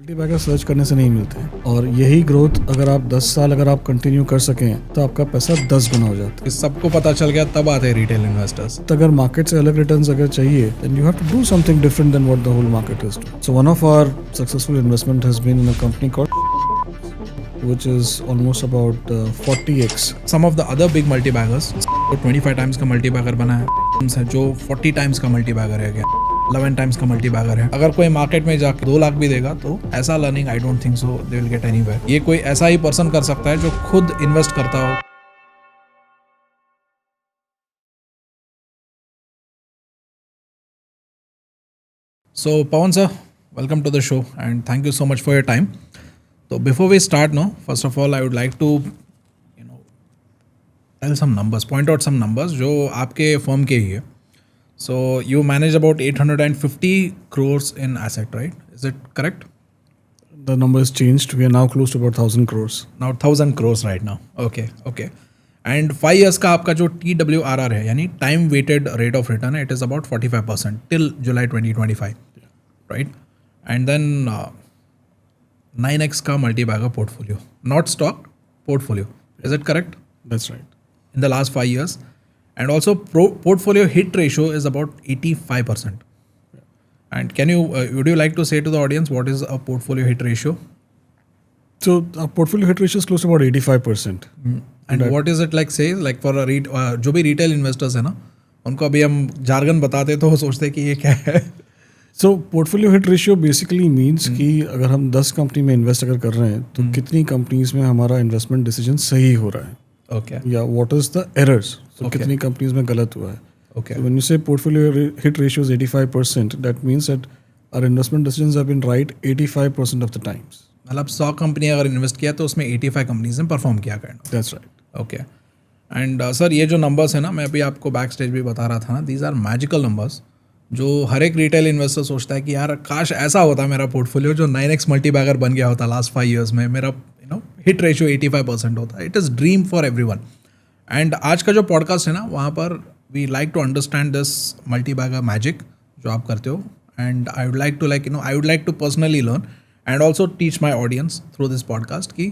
Multibagger search करने से नहीं मिलते हैं और यही ग्रोथ अगर आप 10 साल अगर आप कंटिन्यू कर सकें तो आपका पैसा 10 गुना हो जाता है। इस सबको पता चल गया तब आते हैं रिटेल इन्वेस्टर्स। तो अगर मार्केट से अलग रिटर्न्स अगर चाहिए then you have to do something different than what the whole market is doing. So one of our successful investment has been in a company called which is almost about 40x. Some of the other big multibaggers तो 25 times का multibagger बना है जो 40 times का multibagger है, क्या 11 times का multibagger है। अगर कोई मार्केट में जाके 2 लाख भी देगा तो ऐसा learning I don't think so they will get anywhere. ये कोई ऐसा ही पर्सन कर सकता है जो खुद इन्वेस्ट करता हो। So Pawan sir, welcome to the show and thank you so much for your time. So before we start, no, first of all I would like to tell some numbers, point out some numbers जो आपके firm के ही है. So you manage about 850 crores in asset, right? Is it correct? The number has changed. We are now close to about 1,000 crores. Now 1,000 crores right now. Okay. And 5 years का आपका जो TWRR है यानी time weighted rate of return है, it is about 45% till July 2025, right? And then 9x का multi-bagger portfolio, not stock, portfolio. Is it correct? That's right. In the last 5 years. And also portfolio hit ratio is about 85%. And would you like to say to the audience what is a portfolio hit ratio? So our portfolio hit ratio is close to about 85%. And what is it like, say, like for a जो भी retail investors है ना, उनको अभी हम jargon बताते तो वो सोचते कि ये क्या है. So portfolio hit ratio basically means कि अगर हम 10 कंपनी में इन्वेस्ट अगर कर रहे हैं तो कितनी कंपनीज में हमारा इन्वेस्टमेंट डिसीजन सही हो रहा है. Okay. या what is the errors. So कितनी कंपनीज में गलत हुआ है. Okay. So when you say portfolio hit ratio is 85%, that means that our investment decisions have been right 85% of the times. मतलब 100 कंपनी अगर इन्वेस्ट किया तो उसमें 85 कंपनीज ने परफॉर्म किया करना. That's right. Okay. And sir ये जो नंबर्स है ना, मैं अभी आपको बैक स्टेज भी बता रहा था ना, दीज आर मैजिकल नंबर्स जो हर एक रिटेल इन्वेस्टर सोचता है कि यार काश ऐसा होता मेरा पोर्टफोलियो जो 9x मल्टीबैगर बन गया होता लास्ट 5 years में, मेरा हिट रेशियो 85% होता. It is dream for everyone. And आज का जो पॉडकास्ट है ना, वहाँ पर we like to understand this multibagger magic जो आप करते हो. And I would like to personally learn and also teach my audience through this podcast कि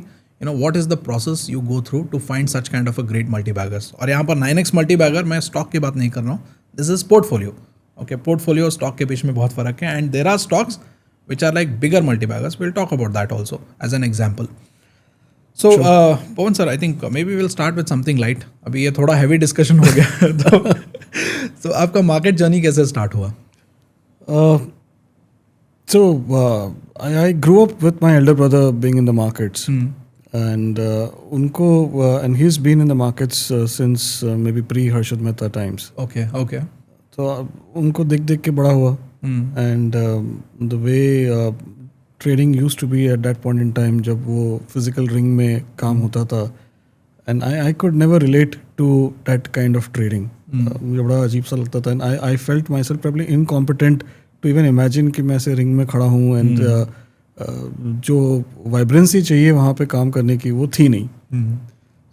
what is the process you go through to find such kind of a great multi-baggers. और यहाँ पर 9x multi-bagger मैं stock की बात नहीं कर रहा हूँ, this is portfolio. Okay, portfolio और stock के बीच में बहुत फ़र्क है. And there are stocks which are like bigger multi-baggers. We'll talk about that also as an example. So Pawan sir, I think maybe we'll start with something light. अभी ये थोड़ा heavy discussion हो गया. तो आपका market journey कैसे start हुआ? So I grew up with my elder brother being in the markets, and and he's been in the markets since maybe pre-Harshad Mehta times. Okay. So उनको देख के बड़ा हुआ, and the way trading used to be at that point in time जब वो physical ring में काम होता था, and I could never relate to that kind of trading. मुझे बड़ा अजीब सा लगता था, and I felt myself probably incompetent to even imagine कि मैं ऐसे रिंग में खड़ा हूँ एंड जो वाइब्रेंसी चाहिए वहाँ पे काम करने की वो थी नहीं.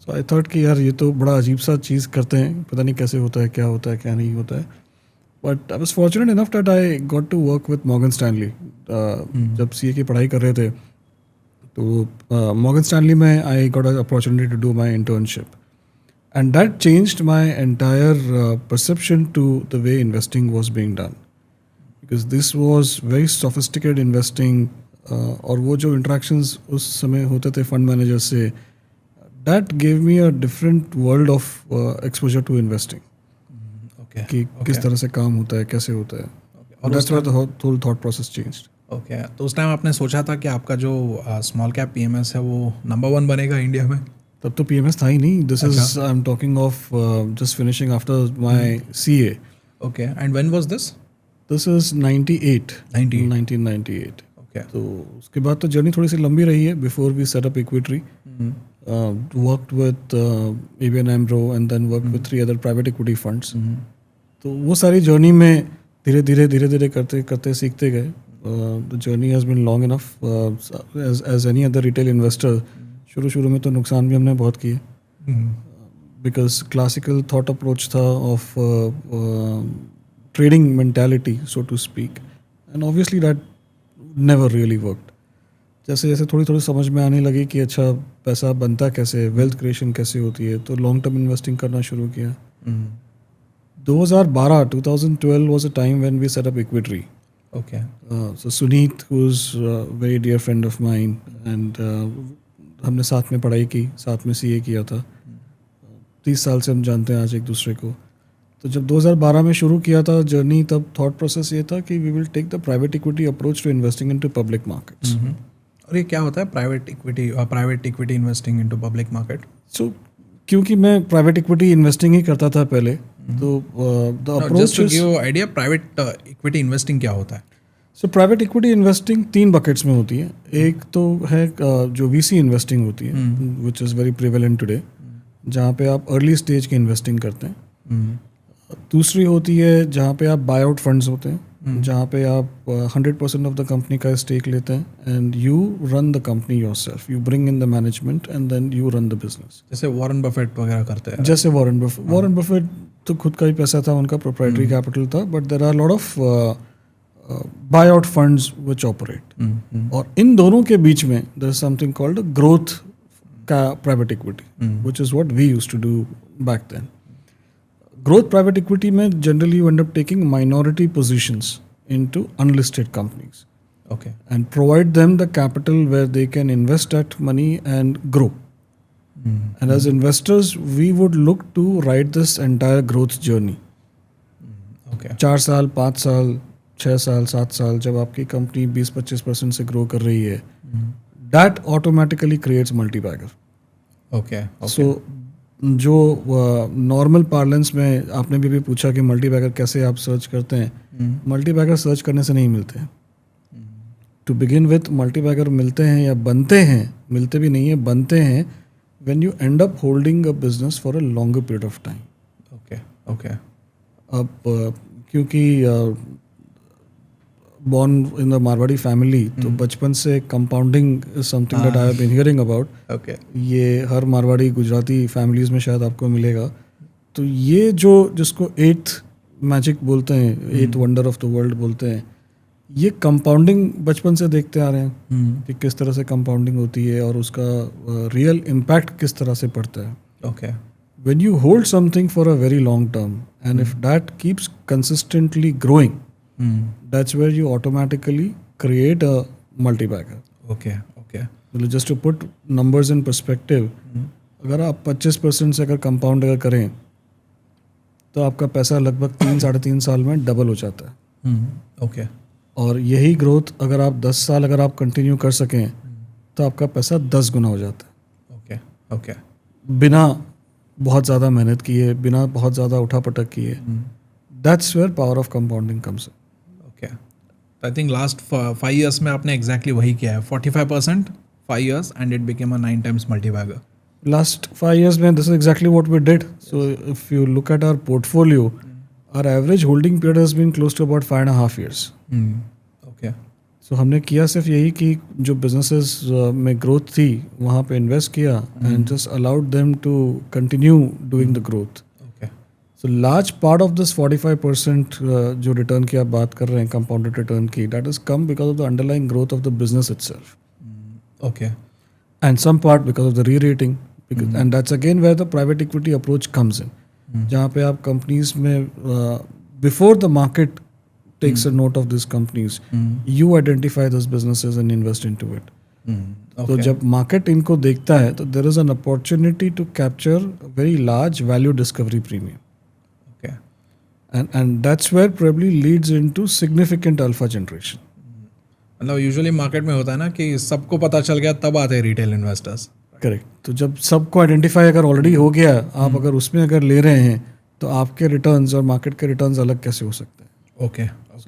सो आई थॉट कि यार ये तो बड़ा अजीब सा चीज़ करते हैं, पता नहीं कैसे होता है, क्या नहीं होता है. But I was fortunate enough that I got to work with Morgan Stanley. जब CA की पढ़ाई कर रहे थे तो मॉर्गन स्टैनली में I got a opportunity to do my internship, and that changed my entire perception to the way investing was being done. Because this was very sophisticated investing, और वो जो interactions उस समय होते थे फंड मैनेजर से, that gave me a different world of exposure to investing. Okay. कि किस तरह से काम होता है, कैसे होता है. और that's where the whole thought process changed. Okay. तो उस टाइम आपने सोचा था कि आपका जो स्मॉल कैप PMS है वो नंबर 1 बनेगा इंडिया में? तब तो PMS था ही नहीं. This is I'm talking of just finishing after my CA. Okay. And when was this? This is 1998. Okay. तो उसके बाद तो जर्नी थोड़ी सी लंबी रही है. Before we set up Equitree, worked with ABN AMRO and then worked with 3 other private equity funds. तो वो सारी जर्नी में धीरे करते सीखते गए. The journey has been long enough. As any other retail investor, शुरू में तो नुकसान भी हमने बहुत किए. Because classical thought approach था of trading mentality, so to speak, and obviously that never really worked. जैसे जैसे थोड़ी थोड़ी समझ में आने लगी कि अच्छा पैसा बनता कैसे, वेल्थ क्रिएशन कैसे होती है, तो लॉन्ग टर्म इन्वेस्टिंग करना शुरू किया। 2012 was a time when we set up Equitree. Okay So Suneet, who's a very dear friend of mine, and हमने साथ में पढ़ाई की, साथ में CA किया था। 30 साल से हम जानते हैं आज एक दूसरे को। तो जब 2012 में शुरू किया था जर्नी, तब थॉट प्रोसेस ये था कि we will take the private equity approach to investing into public markets. और ये क्या होता है private equity investing into public market? So क्योंकि मैं प्राइवेट इक्विटी इन्वेस्टिंग ही करता था पहले, तो the approach just to give idea, private equity investing क्या होता है? So private equity investing 3 buckets में होती है। एक तो है जो VC इन्वेस्टिंग होती है, which is very prevalent today, जहाँ पे आप अर्ली स्टेज की इन्वेस्टिंग करते हैं। दूसरी होती है जहाँ पे आप बाय आउट फंड्स होते हैं, जहाँ पे आप 100% ऑफ द कंपनी का स्टेक लेते हैं and you run the company yourself, you bring in the management and then you run the business. जैसे वॉरेन बफेट वगैरह करते हैं। जैसे वॉरेन बफेट तो खुद का ही पैसा था, उनका प्रोप्राइटरी कैपिटल था, but there are lot of buy out funds which operate. और इन दोनों के बीच में there is something called growth का private equity, which is what we used to do back then. Growth private equity में generally you end up taking minority positions into unlisted companies, Okay. and provide them the capital where they can invest that money and grow. And as investors, we would look to ride this entire growth journey. Okay. 4 साल, 5 साल, 6 साल, 7 साल, जब आपकी company 20-25% से grow कर रही है, that automatically creates multi-bagger. Okay. So जो नॉर्मल पार्लेंस में आपने भी पूछा कि मल्टी बैगर कैसे आप सर्च करते हैं, मल्टी बैगर सर्च करने से नहीं मिलते हैं। To begin with multi bagger मिलते हैं या बनते हैं, मिलते भी नहीं है, बनते हैं when you end up holding a business for a longer period of time. Okay अब क्योंकि born in the Marwari family, तो बचपन से compounding is something that I have been hearing about. Okay ये हर मारवाड़ी गुजराती फैमिलीज में शायद आपको मिलेगा। तो ये जो जिसको 8th मैजिक बोलते हैं, 8th wonder of the world बोलते हैं, ये कंपाउंडिंग बचपन से देखते आ रहे हैं कि किस तरह से कंपाउंडिंग होती है और उसका रियल इम्पैक्ट किस तरह से पड़ता है। Okay When you hold something for a very long term, and if that keeps consistently growing, that's where you automatically create a multi-bagger. Okay Just to put numbers in perspective, अगर आप 25% से अगर compound अगर करें तो आपका पैसा लगभग 3-3.5 साल में डबल हो जाता है। ओके और यही ग्रोथ अगर आप 10 साल अगर आप कंटिन्यू कर सकें तो आपका पैसा 10 गुना हो जाता है। ओके बिना बहुत ज़्यादा मेहनत किए, बिना बहुत ज़्यादा उठा पटक किए। That's where power of compounding comes. Okay I think last 5 years में आपने एग्जैक्टली वही किया है, 45% 5 years and it became a 9 times multibagger. Last 5 years, man, this is exactly what we did. So if you look at our portfolio, our average holding period has been close to about 5.5 years. Okay So हमने किया सिर्फ यही कि जो businesses में growth थी वहाँ पे invest किया and just allowed them to continue doing the growth. Okay So large part of this 45% जो return की आप बात कर रहे हैं, compounded return की, that has come because of the underlying growth of the business itself. Okay And some part because of the re-rating, because, and that's again where the private equity approach comes in, जहाँ पे आप companies में before the market takes a note of these companies, you identify those businesses and invest into it. तो जब market इनको देखता है तो there is an opportunity to capture a very large value discovery premium, okay and that's where probably leads into significant alpha generation. मतलब usually market में होता है ना कि सबको पता चल गया तब आते हैं रिटेल इन्वेस्टर्स। करेक्ट। तो जब सबको आइडेंटिफाई अगर ऑलरेडी हो गया, आप अगर उसमें अगर ले रहे हैं तो आपके रिटर्न्स और मार्केट के रिटर्न्स अलग कैसे हो सकते हैं? ओके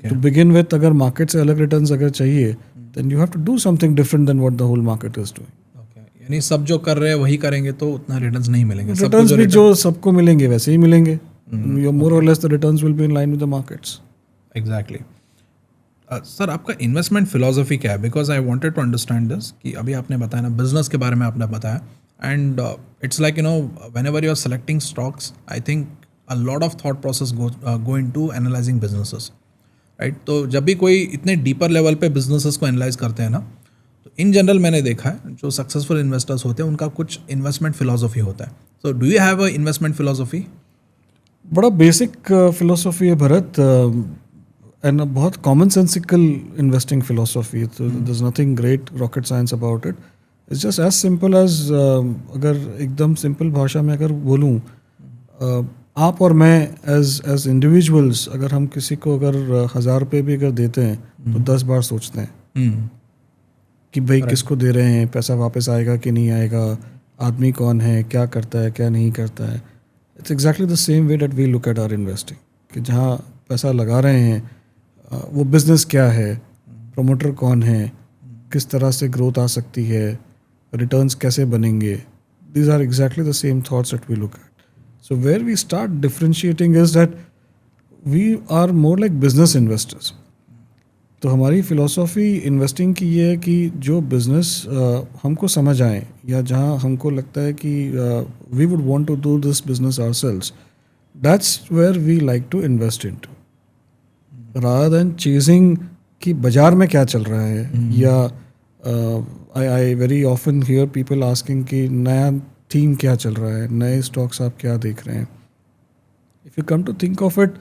टू बिगिन विथ, अगर मार्केट से अलग रिटर्न्स अगर चाहिए then you have to do something different than what the whole market is doing. Okay यानी सब जो कर रहे हैं वही करेंगे तो उतना रिटर्न्स नहीं मिलेंगे। रिटर्न्स भी जो सबको मिलेंगे वैसे ही मिलेंगे। मोर और less the returns will be in line with the markets. Exactly. Sir आपका इन्वेस्टमेंट फिलोसफी क्या है? Because I wanted to understand this कि अभी आपने बताया ना बिजनेस के बारे में आपने बताया, and it's like whenever you are selecting stocks, I think a lot of thought process go into analysing businesses, right? तो जब भी कोई इतने डीपर लेवल पे बिजनेसेस को एनालाइज करते हैं ना, तो इन जनरल मैंने देखा है जो सक्सेसफुल इन्वेस्टर्स होते हैं उनका कुछ इन्वेस्टमेंट फिलोसफी होता है. So do you have a investment philosophy? बड़ा बेसिक फिलोसफी है भरत, एंड बहुत common sensical investing philosophy. There is nothing great rocket science about it. It's just as simple as, अगर एकदम सिंपल भाषा में अगर बोलूँ, आप और मैं एज इंडिविजुअल्स अगर हम किसी को अगर 1,000 रुपये भी अगर देते हैं तो 10 बार सोचते हैं कि भाई किसको दे रहे हैं, पैसा वापस आएगा कि नहीं आएगा, आदमी कौन है, क्या करता है, क्या नहीं करता है. It's exactly the same way that we look at our investing, कि जहाँ पैसा लगा रहे हैं वो बिजनेस क्या है, प्रोमोटर कौन है, किस तरह से ग्रोथ आ सकती है, रिटर्न्स कैसे बनेंगे. These are exactly the same thoughts that we look at. So where we start differentiating is that we are more like business investors. तो हमारी फिलॉसफी इन्वेस्टिंग की ये है कि जो बिजनेस हमको समझ आए या जहाँ हमको लगता है कि we would want to do this business ourselves, that's where we like to invest into, rather than chasing कि बाजार में क्या चल रहा है. या I very often hear people asking कि नया थीम क्या चल रहा है, नए स्टॉक्स आप क्या देख रहे हैं. If you come to think of it,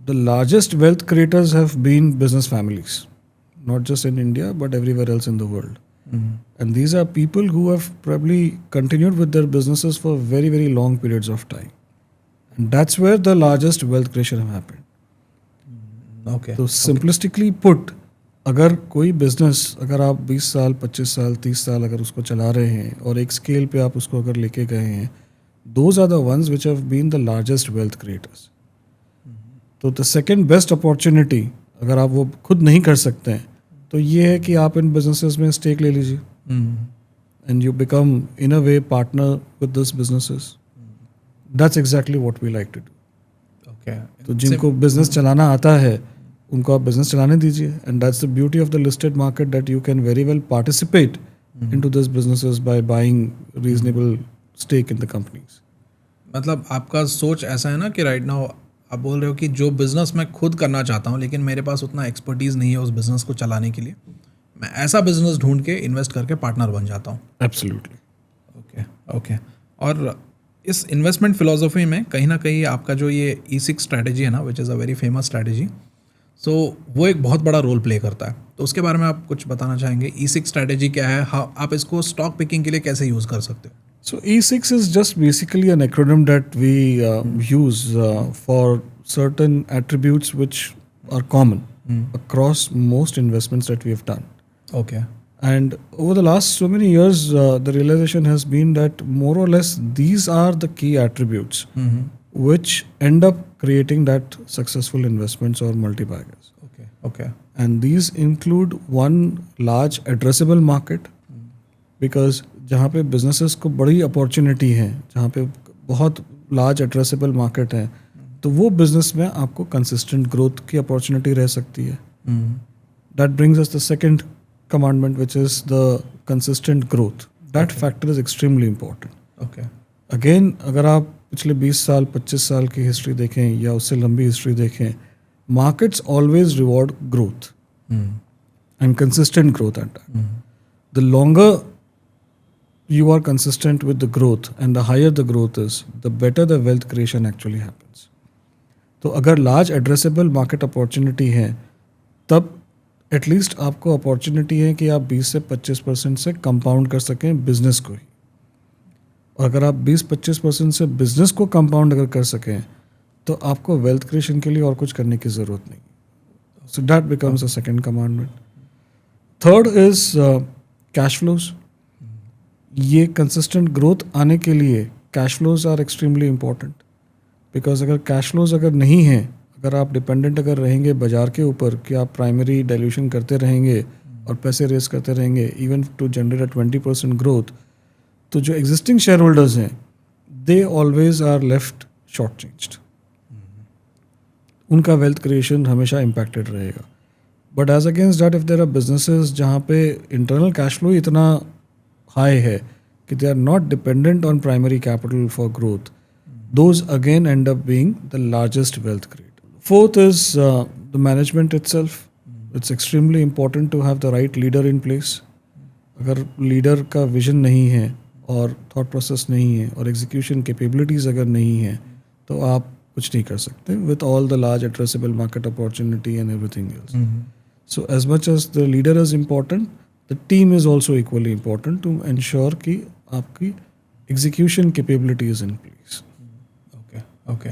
the largest wealth creators have been business families, not just in India but everywhere else in the world. And these are people who have probably continued with their businesses for very very long periods of time, and that's where the largest wealth creation have happened. Okay. तो simplistically put, अगर कोई business अगर आप 20 साल 25 साल 30 साल अगर उसको चला रहे हैं और एक स्केल पे आप उसको अगर लेके गए हैं, those are the ones which have been the largest wealth creators. तो द सेकेंड बेस्ट अपॉर्चुनिटी अगर आप वो खुद नहीं कर सकते हैं तो ये है कि आप इन बिजनेसेस में स्टेक ले लीजिए and you become in a way partner with this businesses. That's exactly what we like to do. तो जिनको बिजनेस चलाना आता है उनको आप बिजनेस चलाने दीजिए, and that's the beauty of the listed market that you can very well participate into this businesses by buying reasonable stake in the companies. मतलब आपका सोच ऐसा है ना कि राइट नाउ आप बोल रहे हो कि जो बिजनेस मैं खुद करना चाहता हूँ लेकिन मेरे पास उतना एक्सपर्टीज़ नहीं है उस बिजनेस को चलाने के लिए, मैं ऐसा बिजनेस ढूंढ के इन्वेस्ट करके पार्टनर बन जाता हूँ. एब्सोल्युटली. ओके. और इस इन्वेस्टमेंट फिलोसफी में कहीं ना कहीं आपका जो ये E6 स्ट्रैटेजी है ना, which is a very famous strategy, so वो एक बहुत बड़ा रोल प्ले करता है. तो उसके बारे में आप कुछ बताना चाहेंगे? E6 स्ट्रैटेजी क्या है, आप इसको स्टॉक पिकिंग के लिए कैसे यूज़ कर सकते हो? So E6 is just basically an acronym that we use for certain attributes which are common across most investments that we have done. Okay. And over the last so many years, the realization has been that more or less these are the key attributes which end up creating that successful investments or multi-baggers. Okay. And these include one large addressable market, because जहाँ पे businesses को बड़ी opportunity है, जहाँ पे बहुत large addressable market है, तो वो बिजनेस में आपको कंसिस्टेंट ग्रोथ की अपॉर्चुनिटी रह सकती है. That brings us the second commandment, which is the consistent growth. That factor is extremely important. Okay. Again, अगर आप पिछले 20 साल 25 साल की हिस्ट्री देखें या उससे लंबी हिस्ट्री देखें, markets always reward growth and consistent growth at that. The longer you are consistent with the growth and the higher the growth is, the better the wealth creation actually happens. तो अगर large addressable market opportunity है, तब at least आपको opportunity है कि आप 20 से 25% से कंपाउंड कर सकें बिजनेस को ही. और अगर आप 20-25% से बिजनेस को कंपाउंड अगर कर सकें तो आपको वेल्थ क्रिएशन के लिए और कुछ करने की ज़रूरत नहीं. So that becomes a second commandment. Third is cash flows. ये कंसिस्टेंट ग्रोथ आने के लिए cash flows are extremely important, because अगर कैश फ्लोज अगर नहीं है, अगर आप डिपेंडेंट अगर रहेंगे बाजार के ऊपर कि आप प्राइमरी डाइल्यूशन करते रहेंगे और पैसे रेस करते रहेंगे even to generate a 20% growth, तो जो एग्जिस्टिंग शेयर होल्डर्स हैं they always are left short changed. उनका वेल्थ क्रिएशन हमेशा इम्पैक्टेड रहेगा. But as against that, if there are businesses जहाँ पे इंटरनल कैश फ्लो इतना हाई है कि they are not dependent on primary capital for growth, those again end up being the largest wealth creator. Fourth is the management itself. It's extremely important to have the right leader in place. अगर leader का vision नहीं है और thought process नहीं है और execution capabilities अगर नहीं है तो आप कुछ नहीं कर सकते with all the large addressable market opportunity and everything else. So as much as the leader is important, the team is also equally important to ensure कि आपकी execution capability is in place. Okay.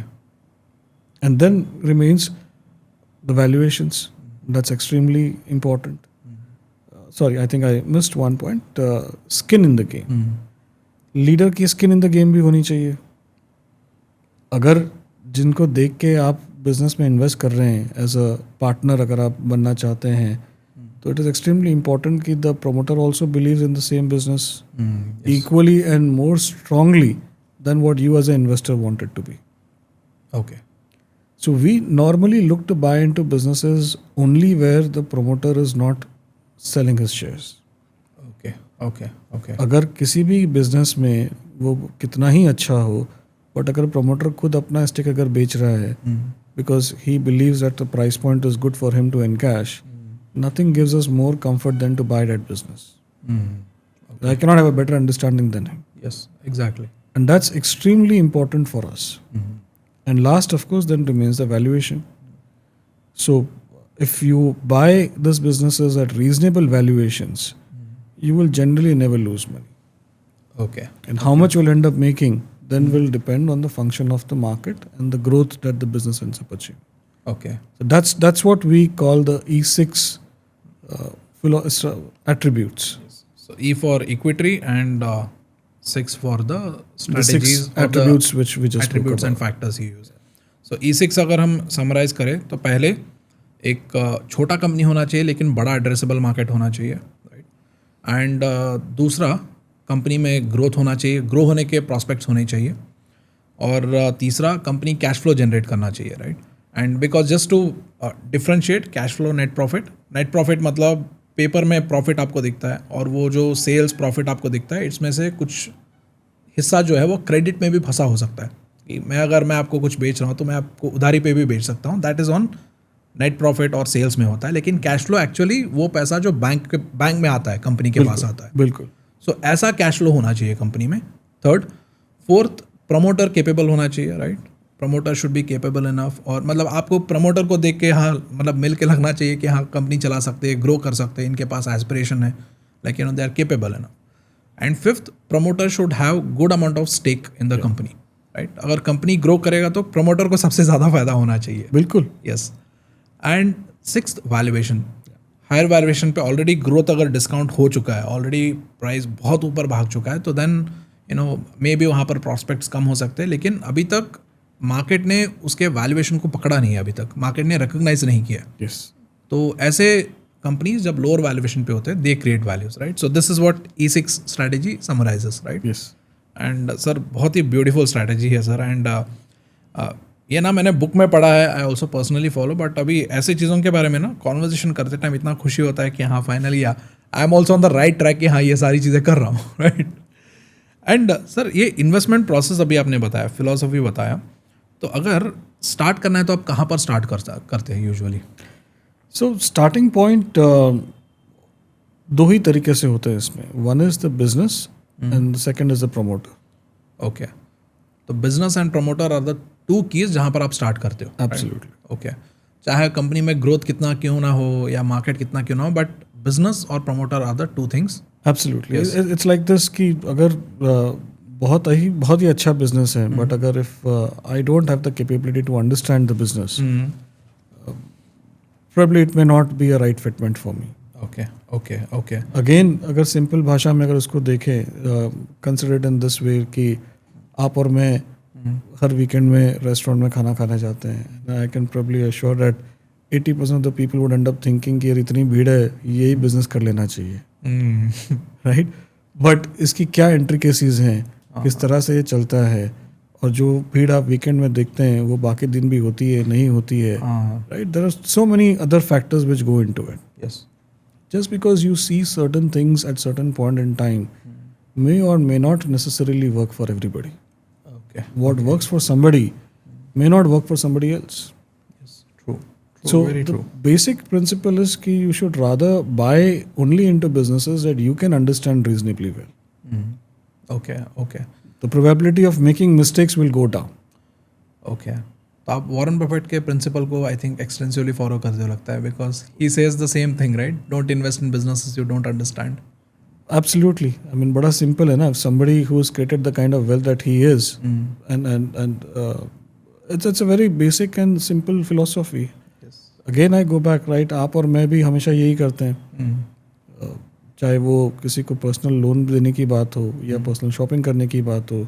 And then remains the valuations. That's extremely important. Sorry, I think I missed one point. Skin in the game. Leader की skin in the game भी होनी चाहिए. अगर जिनको देख के आप बिजनेस में इन्वेस्ट कर रहे हैं एज अ पार्टनर अगर आप बनना चाहते हैं तो इट इज़ एक्सट्रीमली इम्पॉर्टेंट कि the promoter also believes in the same business equally and more strongly than what you as an investor want it to be. Okay. So we normally look to buy into businesses only where the promoter is not selling his shares. Okay. अगर किसी भी business में वो कितना ही अच्छा हो but अगर promoter खुद अपना स्टेक अगर बेच रहा है because he believes that the price point is good for him to encash, nothing gives us more comfort than to buy that business. I cannot have a better understanding than him. Yes, exactly. And that's extremely important for us. And last, of course, then remains the valuation. So if you buy these businesses at reasonable valuations, you will generally never lose money. Okay. And how much you'll end up making then will depend on the function of the market and the growth that the business ends up achieving. Okay. So that's what we call the E6 attributes. So E for equity and 6 for the strategies, The 6 attributes which we just spoke attributes and about. factors he use. So E6 अगर हम summarise करें तो पहले एक छोटा company होना चाहिए लेकिन बड़ा एड्रेसेबल मार्केट होना चाहिए, राइट. एंड दूसरा कंपनी में ग्रोथ होना चाहिए, ग्रो होने के प्रॉस्पेक्ट्स होने चाहिए. और तीसरा कंपनी कैश फ्लो जनरेट करना चाहिए, right. And because just to differentiate cash flow net profit मतलब पेपर में प्रॉफिट आपको दिखता है और वो जो सेल्स प्रॉफिट आपको दिखता है इसमें से कुछ हिस्सा जो है वो क्रेडिट में भी फंसा हो सकता है कि मैं आपको कुछ बेच रहा हूँ तो मैं आपको उधारी पे भी बेच सकता हूँ. That is on net profit और सेल्स में होता है. लेकिन कैश फ्लो एक्चुअली वो पैसा जो बैंक में आता है, कंपनी के पास आता है. बिल्कुल. सो ऐसा कैश फ्लो होना चाहिए कंपनी में. फोर्थ प्रमोटर केपेबल होना चाहिए, right. Promoter should be capable enough. और मतलब आपको प्रमोटर को देख के हाँ मतलब मिल के लगना चाहिए कि हाँ कंपनी चला सकते हैं, ग्रो कर सकते हैं, इनके पास एस्पिरेशन है, like they are capable enough. And fifth, promoter should have good amount of stake in the company, right. अगर कंपनी ग्रो करेगा तो प्रमोटर को सबसे ज़्यादा फायदा होना चाहिए. बिल्कुल. Yes. And sixth, valuation. Higher valuation पे ऑलरेडी ग्रोथ अगर डिस्काउंट हो चुका है, ऑलरेडी प्राइस बहुत ऊपर भाग चुका है, तो देन मे बी वहाँ पर प्रॉस्पेक्ट्स कम हो सकते हैं. लेकिन अभी तक मार्केट ने उसके वैल्यूएशन को पकड़ा नहीं है, अभी तक मार्केट ने रिकॉग्नाइज नहीं किया. Yes. तो ऐसे कंपनीज जब लोअर वैल्यूएशन पे होते हैं they create values, right. So this is what E6 strategy summarises, right. Yes. And sir बहुत ही ब्यूटीफुल स्ट्रैटेजी है सर. एंड ये ना मैंने बुक में पढ़ा है, I also personally follow. But अभी ऐसी चीज़ों के बारे में ना कॉन्वर्जेशन करते टाइम इतना खुशी होता है कि हाँ finally I am also on the right track कि हाँ ये सारी चीज़ें कर रहा हूँ, राइट. एंड सर ये इन्वेस्टमेंट प्रोसेस अभी आपने बताया, फिलॉसफी बताया, तो अगर स्टार्ट करना है तो आप कहाँ पर स्टार्ट करते हैं यूजुअली? सो स्टार्टिंग पॉइंट दो ही तरीके से होते हैं इसमें. One is the business and the second is the promoter. Okay. तो business and promoter are the two keys जहाँ पर आप स्टार्ट करते हो. एब्सोल्युटली. ओके. चाहे कंपनी में ग्रोथ कितना क्यों ना हो या मार्केट कितना क्यों ना हो, बट बिजनेस और promoter are the two things. Absolutely. It's like this कि अगर बहुत ही अच्छा बिजनेस है बट अगर if I don't have the capability to understand the business, probably it may not be a right fitment for me. Okay. Again, अगर simple भाषा में अगर उसको देखें, कंसिडर इन दिस वे कि आप और मैं हर वीकेंड में रेस्टोरेंट में खाना खाने जाते हैं. I can probably assure that 80% of the people would end up thinking कि यार इतनी भीड़ है, यही बिजनेस कर लेना चाहिए, राइट. बट इसकी क्या इंट्रिकेसीज हैं, किस तरह से ये चलता है, और जो भीड़ आप वीकेंड में देखते हैं वो बाकी दिन भी होती है, नहीं होती है, right. There are so many other factors which go into it. Yes. Just because you see certain things at certain point in time may or may not necessarily work for everybody. Okay. What works for somebody may not work for somebody else. Yes. So very the true. basic principle is कि you should rather buy only into businesses that you can understand reasonably well. Okay, okay, The probability of making mistakes will go down. okay. तो आप Warren Buffett के principal को I think extensively follow करते हो लगता है, because he says the same thing, right? Don't invest in businesses you don't understand. Absolutely. I mean, बड़ा simple है ना. If somebody who's created the kind of wealth that he is, and it's a very basic and simple philosophy. Again, I go back, right? आप और मैं भी हमेशा यही करते हैं. चाहे वो किसी को पर्सनल लोन देने की बात हो या पर्सनल शॉपिंग करने की बात हो,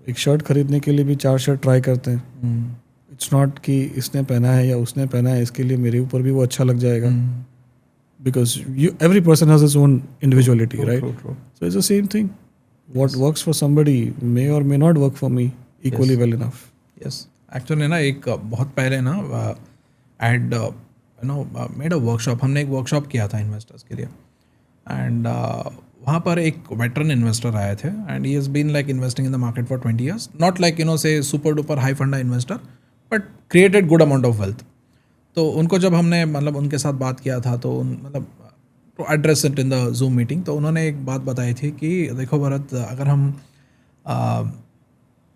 एक शर्ट खरीदने के लिए भी 4 शर्ट ट्राई करते हैं. इट्स नॉट कि इसने पहना है या उसने पहना है, इसके लिए मेरे ऊपर भी वो अच्छा लग जाएगा. Because every person has his own individuality, True, right? true, true. So it's the same thing. What works for somebody may or may not work for me equally well enough. Yes, actually ना एक बहुत पहले ना add made a workshop. हमने एक workshop किया था investors के लिए, एंड वहाँ पर एक वेटरन इन्वेस्टर आए थे, and he has been like investing in the market for 20 years, not like say super duper high funda investor, but created good amount of wealth. तो उनको जब हमने मतलब उनके साथ बात किया था, तो मतलब to address it in the Zoom meeting, तो उन्होंने एक बात बताई थी कि देखो भरत, अगर हम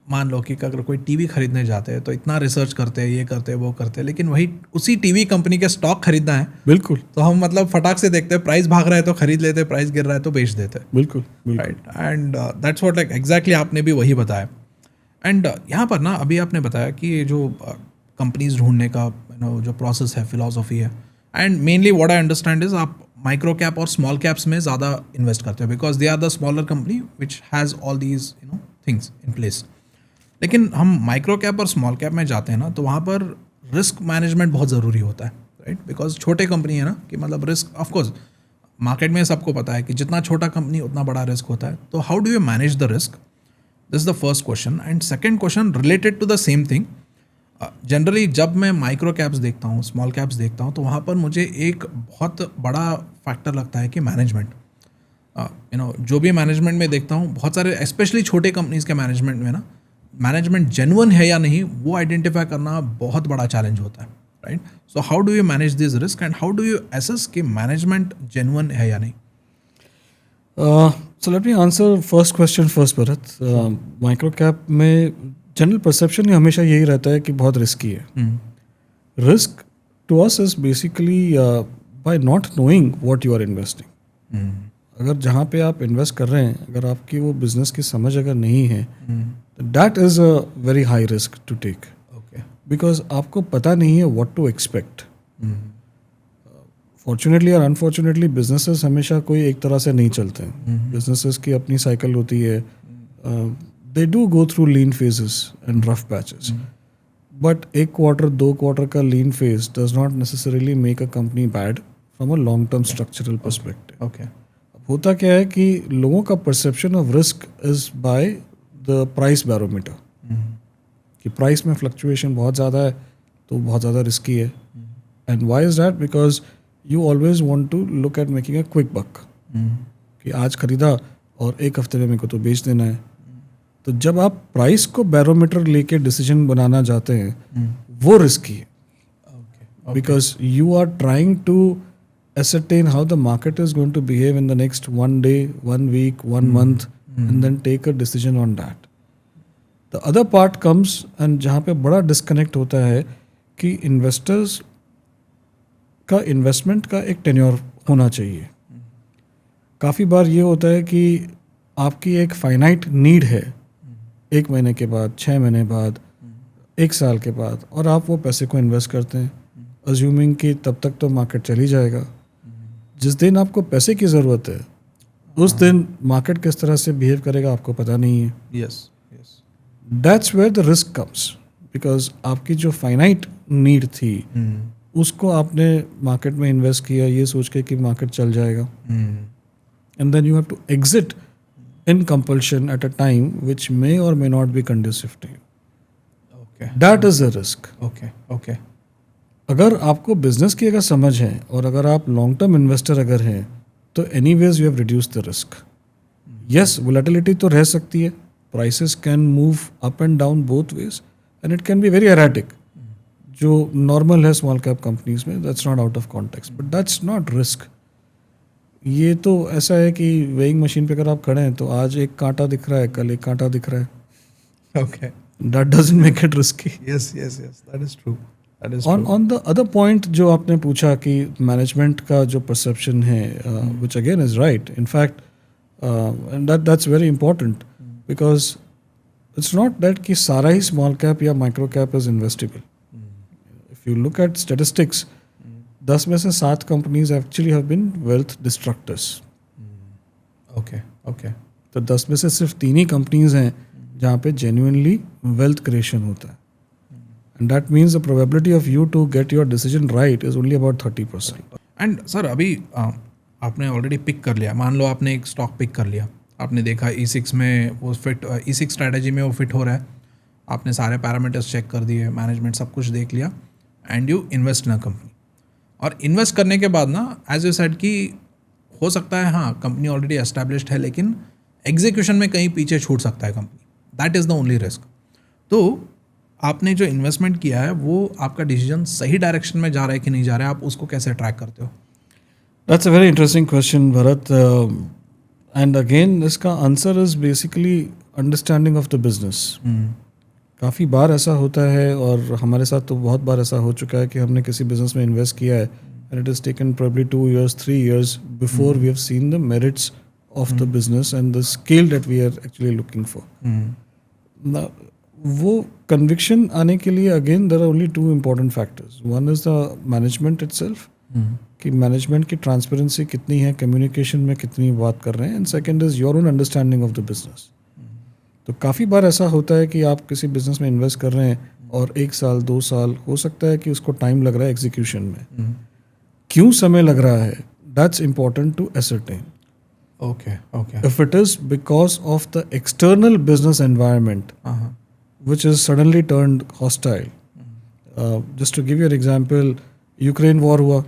मान लो कि अगर कोई टीवी खरीदने जाते हैं तो इतना रिसर्च करते हैं, ये करते हैं, वो करते हैं, लेकिन वही उसी टीवी कंपनी के स्टॉक खरीदना है, बिल्कुल, तो हम मतलब फटाक से देखते हैं, प्राइस भाग रहा है तो खरीद लेते हैं, प्राइस गिर रहा है तो बेच देते हैं, बिल्कुल, right? And that's what like exactly आपने भी वही बताया. एंड यहाँ पर ना अभी आपने बताया कि ये जो कंपनीज ढूंढने का जो प्रोसेस है, फिलॉसफी है, and mainly what I understand is आप माइक्रो कैप और स्मॉल कैप्स में ज़्यादा इन्वेस्ट करते हो, because they are the smaller company which has all these things in place. लेकिन हम माइक्रो कैप और स्मॉल कैप में जाते हैं ना, तो वहाँ पर रिस्क मैनेजमेंट बहुत ज़रूरी होता है, राइट? बिकॉज छोटे कंपनी है ना, कि मतलब रिस्क ऑफकोर्स मार्केट में सबको पता है कि जितना छोटा कंपनी उतना बड़ा रिस्क होता है. तो how do you manage the risk? This is the first question. And second question related to the same thing. Generally जब मैं माइक्रो कैप्स देखता हूँ, स्मॉल कैप्स देखता हूँ, तो वहाँ पर मुझे एक बहुत बड़ा फैक्टर लगता है कि मैनेजमेंट. जो भी मैनेजमेंट में देखता हूँ, बहुत सारे स्पेशली छोटे कंपनीज के मैनेजमेंट में ना, मैनेजमेंट जेन्युइन है या नहीं वो आइडेंटिफाई करना बहुत बड़ा चैलेंज होता है, right? So how do you manage this risk and how do you assess कि मैनेजमेंट जेन्युइन है या नहीं? So let me answer first question first, Bharat. Micro cap में जनरल परसेप्शन हमेशा यही रहता है कि बहुत रिस्की है. Risk to us is basically by not knowing what you are investing. अगर जहाँ पे आप इन्वेस्ट कर रहे हैं, अगर आपकी वो बिजनेस की समझ अगर नहीं है, that is a very high risk to take. Okay. Because आपको पता नहीं है व्हाट टू एक्सपेक्ट. फॉर्चुनेटली और अनफॉर्चुनेटली बिजनेसेस हमेशा कोई एक तरह से नहीं चलते हैं. बिजनेसेस की अपनी साइकिल होती है. They do go through lean phases and rough patches, but एक क्वार्टर 2 क्वार्टर का lean phase does not necessarily make a company bad from a long term structural perspective. Okay. होता क्या है कि लोगों का perception of risk is by the price barometer, कि price में फ्लक्चुएशन बहुत ज़्यादा है तो बहुत ज़्यादा रिस्की है. And why is that? Because you always want to look at making a quick buck, कि आज खरीदा और एक हफ्ते में मेरे को तो बेच देना है. तो जब आप प्राइस को बैरोमीटर लेके डिसीजन बनाना जाते हैं, वो रिस्की है. Because you are trying to ascertain how the market is going to behave in the next 1 day, 1 week, 1 month, and then take a decision on that. The other part comes, and जहाँ पे बड़ा disconnect होता है कि investors का investment का एक tenure होना चाहिए. काफ़ी बार ये होता है कि आपकी एक finite need है 1 महीने के बाद, 6 महीने बाद, 1 साल के बाद, और आप वो पैसे को इन्वेस्ट करते हैं assuming कि तब तक तो मार्केट चली जाएगा. जिस दिन आपको पैसे की ज़रूरत है, उस दिन मार्केट किस तरह से बिहेव करेगा आपको पता नहीं है. Yes. That's where the risk comes, because आपकी जो फाइनाइट नीड थी उसको आपने मार्केट में इन्वेस्ट किया ये सोच के कि मार्केट चल जाएगा, and then you have to exit in compulsion at a time which may और may not be conducive to you. That is the risk. Okay. अगर आपको बिजनेस की अगर समझ है और अगर आप लॉन्ग टर्म इन्वेस्टर अगर हैं, तो anyways you have reduce the risk. Yes, volatility तो रह सकती है, prices can move up and down both ways, and it can be very erratic. जो नॉर्मल है स्मॉल कैप कंपनीज में, that's not out of context, but that's not risk. ये तो ऐसा है कि वेइंग मशीन पे अगर आप खड़े हैं तो आज एक कांटा दिख रहा है, कल एक कांटा दिख रहा है. Okay. That doesn't make it risky. Yes. That is true. On the other point जो आपने पूछा कि मैनेजमेंट का जो परसेप्शन है, which again is right. In fact, and that's very important because it's not that कि सारा ही small cap या micro cap is investable. If you look at statistics, 10 में से 7 companies actually have been wealth destructors. Okay. तो 10 में से सिर्फ 3 ही companies हैं जहाँ पे genuinely wealth creation होता है. And that means the probability of you to get your decision right is only about 30%. And sir अभी आपने ऑलरेडी पिक कर लिया, मान लो आपने एक स्टॉक पिक कर लिया, आपने देखा E6 में वो फिट, E6 स्ट्रैटेजी में वो फिट हो रहा है, आपने सारे पैरामीटर्स चेक कर दिए, मैनेजमेंट सब कुछ देख लिया, and you invest in a company. और इन्वेस्ट करने के बाद ना, एज यू सेड कि हो सकता है हाँ कंपनी ऑलरेडी एस्टैब्लिश्ड है, लेकिन एग्जीक्यूशन में कहीं पीछे छूट सकता है company. That is the only risk. तो आपने जो इन्वेस्टमेंट किया है वो आपका डिसीजन सही डायरेक्शन में जा रहा है कि नहीं जा रहा है, आप उसको कैसे ट्रैक करते हो? That's a very interesting question, Bharat. And again, इसका answer is basically understanding of the business. काफ़ी बार ऐसा होता है और हमारे साथ तो बहुत बार ऐसा हो चुका है कि हमने किसी बिजनेस में इन्वेस्ट किया है and it has taken probably 2 years, 3 years before we have seen the merits of the business and the scale that we are actually looking for. Now, वो conviction आने के लिए again there are only 2 important factors. One is the management itself, कि management की transparency कितनी है, communication में कितनी बात कर रहे हैं, and second is your own understanding of the business. तो काफ़ी बार ऐसा होता है कि आप किसी बिजनेस में इन्वेस्ट कर रहे हैं और 1 साल 2 साल हो सकता है कि उसको टाइम लग रहा है एग्जीक्यूशन में. क्यों समय लग रहा है, that's important to ascertain. Okay. If it is because of the external business environment, which is suddenly turned hostile. Just to give you an example, Ukraine war हुआ,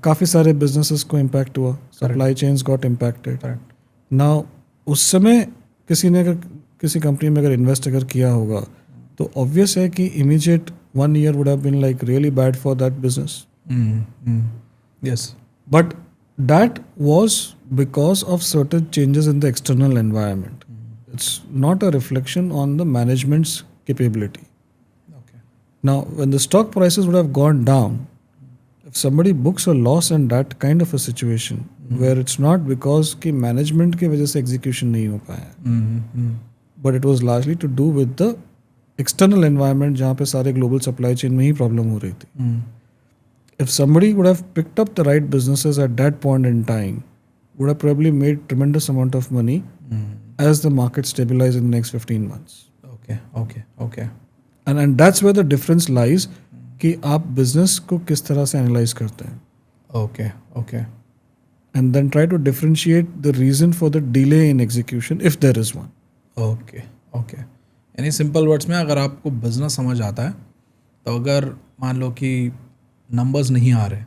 काफ़ी सारे बिजनेसेस को इम्पैक्ट हुआ, supply chains got impacted. Now उस समय किसी ने अगर किसी कंपनी में अगर इन्वेस्ट अगर किया होगा तो ऑब्वियस है कि immediate 1 year would have been like really bad for that business. Yes. But that was because of certain changes in the external environment. It's not a reflection on the management's capability. Okay. Now, when the stock prices would have gone down, if somebody books a loss in that kind of a situation, where it's not because कि management की वजह से execution नहीं हो पाया, but it was largely to do with the external environment जहाँ पे सारे global supply chain में ही problem हो रही थी. If somebody would have picked up the right businesses at that point in time, would have probably made tremendous amount of money as the market stabilized in the next 15 months. Okay. And that's where the difference lies कि आप business को किस तरह से analyze करते हैं. Okay. And then try to differentiate the reason for the delay in execution if there is one. Okay. यानी simple words में अगर आपको बिजनेस समझ आता है तो अगर मान लो कि नंबर्स नहीं आ रहे,